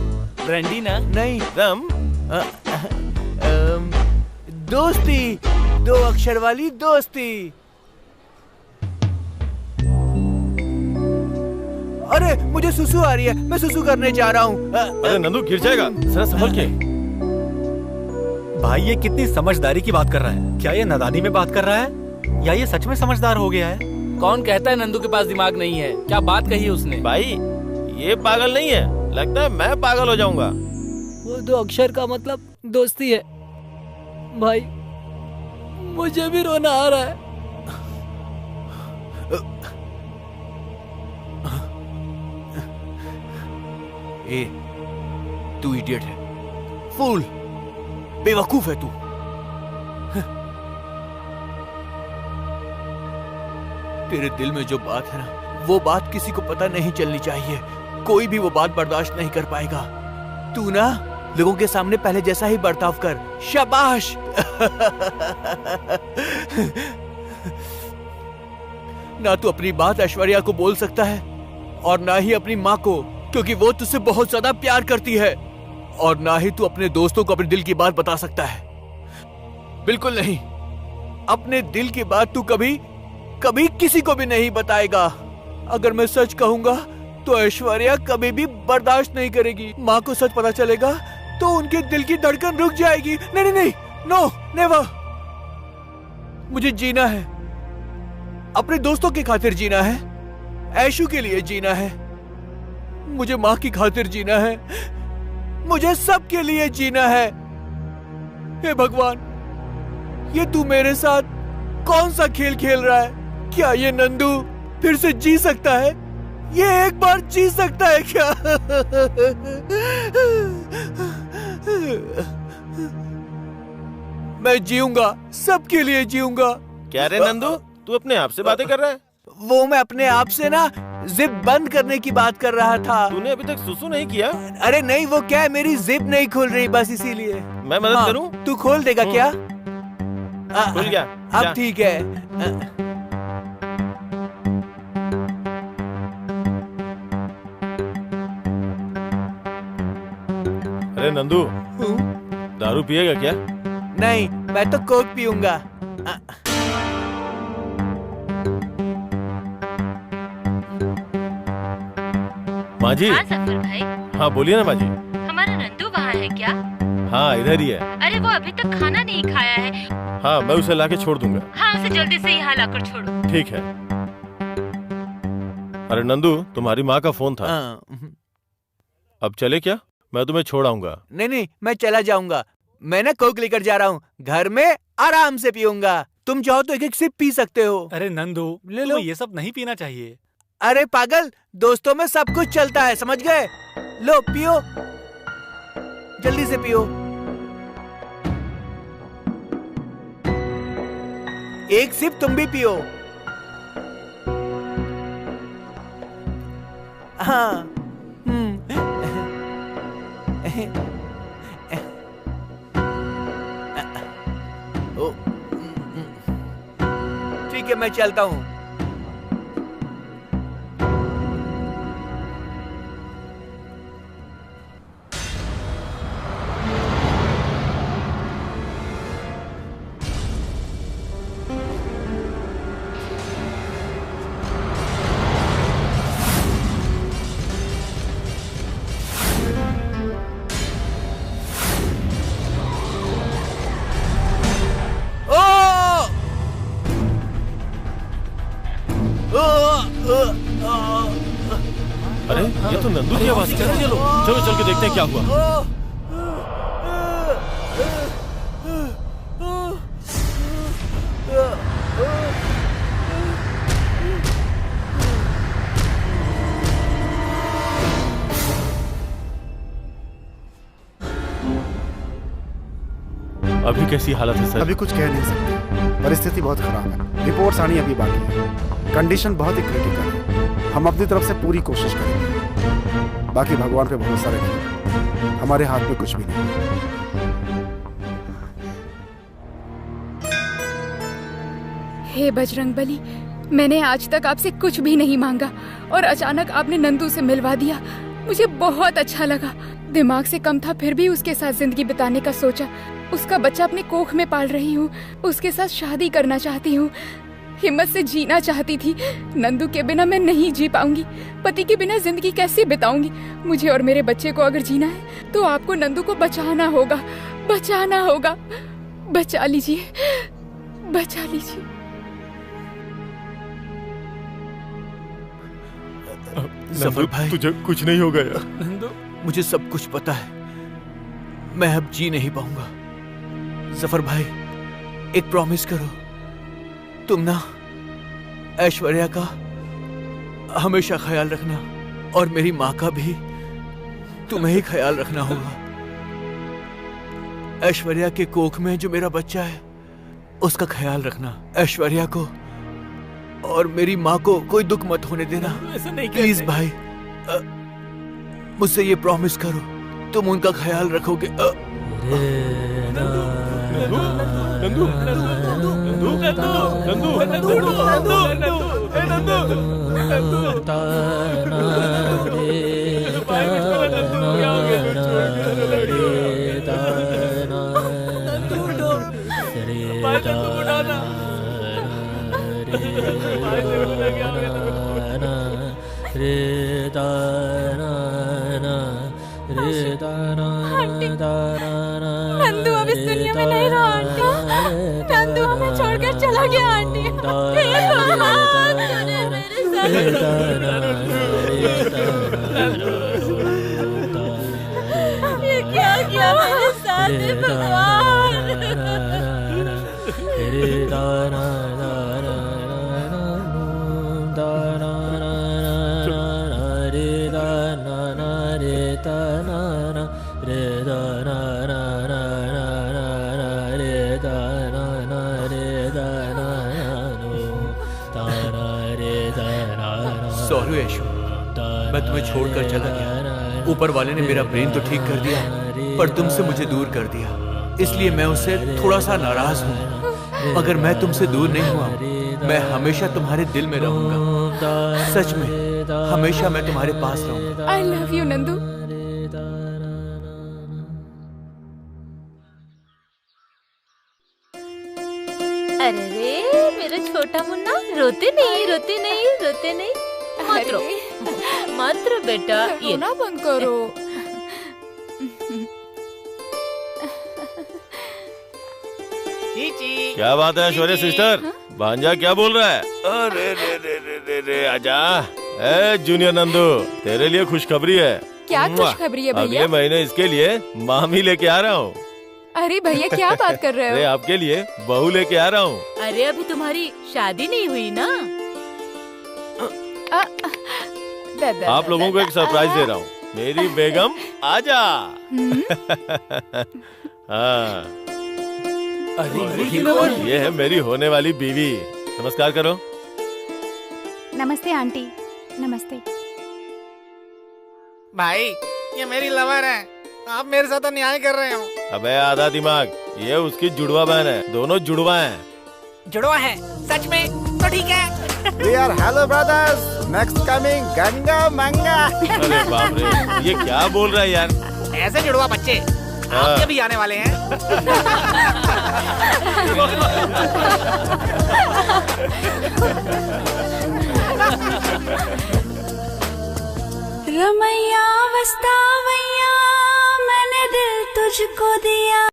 ब्रांडी ना? नहीं, रम। दोस्ती, 2 अक्षर वाली दोस्ती। अरे मुझे सुसु आ रही है, मैं सुसु करने जा रहा हूँ। अरे नंदू गिर जाएगा, जरा संभल के। भाई ये कितनी समझदारी की बात कर रहा है। क्या ये नादानी में बात कर रहा है या ये सच में समझदार हो गया है? कौन कहता है नंदू के पास दिमाग नहीं है? क्या बात कही है उसने? भाई ये पागल नहीं है, लगता है मैं पागल हो जाऊंगा। वो 2 अक्षर का मतलब दोस्ती है। भाई मुझे भी रोना आ रहा है। तू इडियट है, फूल, बेवकूफ है तू। तेरे दिल में जो बात है ना, वो बात किसी को पता नहीं चलनी चाहिए। कोई भी वो बात बर्दाश्त नहीं कर पाएगा। तू ना लोगों के सामने पहले जैसा ही बर्ताव कर। शाबाश। ना तू अपनी बात ऐश्वर्या को बोल सकता है और ना ही अपनी माँ को, क्योंकि वो तुझसे बहुत ज्यादा प्यार करती है। और ना ही तू अपने दोस्तों को अपने दिल की बात बता सकता है। बिल्कुल नहीं। अपने दिल की बात तू कभी कभी किसी को भी नहीं बताएगा। अगर मैं सच कहूंगा तो ऐश्वर्या कभी भी बर्दाश्त नहीं करेगी। माँ को सच पता चलेगा तो उनके दिल की धड़कन रुक जाएगी। नहीं नहीं नहीं, नो नेवर। मुझे जीना है, अपने दोस्तों की खातिर जीना है, ऐशू के लिए जीना है, मुझे माँ की खातिर जीना है, मुझे सबके लिए जीना है। हे भगवान, ये तू मेरे साथ कौन सा खेल खेल रहा है? क्या ये नंदू फिर से जी सकता है? ये एक बार जी सकता है क्या? मैं जीऊंगा, सबके लिए जीऊंगा। क्या रे नंदू, तू अपने आप से बातें कर रहा है? वो मैं अपने आप से ना जिप बंद करने की बात कर रहा था। तूने अभी तक सुसु नहीं किया? अरे नहीं, वो क्या है, मेरी जिप नहीं खुल रही, बस इसीलिए। मैं मदद करूं? तू खोल देगा क्या? खुल गया। अब ठीक है। अरे नंदू, दारू पिएगा क्या? नहीं, मैं तो कोक पीऊंगा। माँ जी। हाँ सफर भाई। हाँ बोलिए ना माँ जी। हमारा नंदू वहाँ है क्या? हाँ इधर ही है। अरे वो अभी तक खाना नहीं खाया है। हाँ मैं उसे लाके छोड़ दूंगा। हाँ उसे जल्दी से यहाँ लाकर छोड़ो। ठीक है। अरे नंदू, तुम्हारी माँ का फोन था। अब चले क्या? मैं तुम्हें छोड़ आऊंगा। नहीं नहीं, मैं चला जाऊंगा। मैं ना कोक लेकर जा रहा हूँ, घर में आराम से पीऊंगा। तुम चाहो तो एक एक सिप पी सकते हो। अरे नंदू, ले लो। ये सब नहीं पीना चाहिए। अरे पागल, दोस्तों में सब कुछ चलता है, समझ गए? लो पियो, जल्दी से पियो। एक सिप तुम भी पियो। हाँ। ठीक है, मैं चलता हूँ। अरे ये तो नंदू की आवाज है। चलो चलो चल के देखते हैं क्या हुआ। अभी कैसी हालत है सर? अभी कुछ कह नहीं सकते, परिस्थिति बहुत खराब है। रिपोर्ट्स आनी अभी बाकी है। कंडीशन बहुत ही क्रिटिकल है। हम अपनी तरफ से पूरी कोशिश करेंगे, बाकी भगवान पे भरोसा रखिए। हमारे हाथ में कुछ भी नहीं। हे बजरंगबली, मैंने आज तक आपसे कुछ भी नहीं मांगा और अचानक आपने नंदू से मिलवा दिया। मुझे बहुत अच्छा लगा। दिमाग से कम था, फिर भी उसके साथ जिंदगी बिताने का सोचा। उसका बच्चा अपने कोख में पाल रही हूँ, उसके साथ शादी करना चाहती हूँ, हिम्मत से जीना चाहती थी। नंदू के बिना मैं नहीं जी पाऊंगी। पति के बिना जिंदगी कैसे बिताऊंगी? मुझे और मेरे बच्चे को अगर जीना है तो आपको नंदू को बचाना होगा, बचाना होगा। बचा लीजिए, बचा लीजिए। सफर भाई, तुझे कुछ नहीं होगा यार। नंदू, मुझे सब कुछ पता है। मैं अब जी नहीं पाऊंगा। सफर भाई, एक प्रॉमिस करो। तुम ना ऐश्वर्या का हमेशा ख्याल रखना और मेरी माँ का भी तुम्हें ही ख्याल रखना होगा। ऐश्वर्या के कोख में जो मेरा बच्चा है उसका ख्याल रखना। ऐश्वर्या को और मेरी माँ को कोई दुख मत होने देना। ऐसा नहीं प्लीज भाई। मुझसे ये प्रॉमिस करो, तुम उनका ख्याल रखोगे। नंदू अब इस दुनिया में नहीं रहा आंटी। नंदू हमें छोड़कर चला गया आंटी। ये क्या किया मेरे साथ भगवान। सॉरी यशु, मैं तुम्हें छोड़कर चला गया। ऊपर वाले ने मेरा ब्रेन तो ठीक कर दिया, पर तुमसे मुझे दूर कर दिया, इसलिए मैं उससे थोड़ा सा नाराज हूँ। मगर मैं तुमसे दूर नहीं हुआ, मैं हमेशा तुम्हारे दिल में रहूंगा। सच में हमेशा मैं तुम्हारे पास रहूंगा। I love you Nandu. अरे रे मेरा छोटा मुन्ना, रोते नहीं रोते नहीं रोते नहीं। मत रो मत रो बेटा, ये रोना बंद करो। क्या बात है ऐश्वर्या सिस्टर, भांजा क्या बोल रहा है? अरे रे रे रे रे रे, आजा। ए जूनियर नंदू, तेरे लिए खुशखबरी है। क्या खुशखबरी है भैया? अगले महीने इसके लिए मामी लेके आ रहा हूँ। अरे भैया क्या बात कर रहे हो? अरे आपके लिए बहू लेके आ रहा हूँ। अरे अभी तुम्हारी शादी नहीं हुई ना? आप लोगों को एक सरप्राइज दे रहा हूँ। मेरी बेगम आजा। हाँ, ये है मेरी होने वाली बीवी। नमस्कार करो। नमस्ते आंटी। नमस्ते भाई, ये मेरी लवर है, आप मेरे साथ अन्याय कर रहे हो। अबे आधा दिमाग, ये उसकी जुड़वा बहन है, दोनों जुड़वा हैं। जुड़वा है सच में? तो ठीक है। We are hello brothers. Next coming Ganga मंगा। अरे बाप रे, ये क्या बोल रहा है यार? ऐसे जुड़वा बच्चे आपके भी आने वाले हैं। रमैया वस्तावैया मैंने दिल तुझको दिया।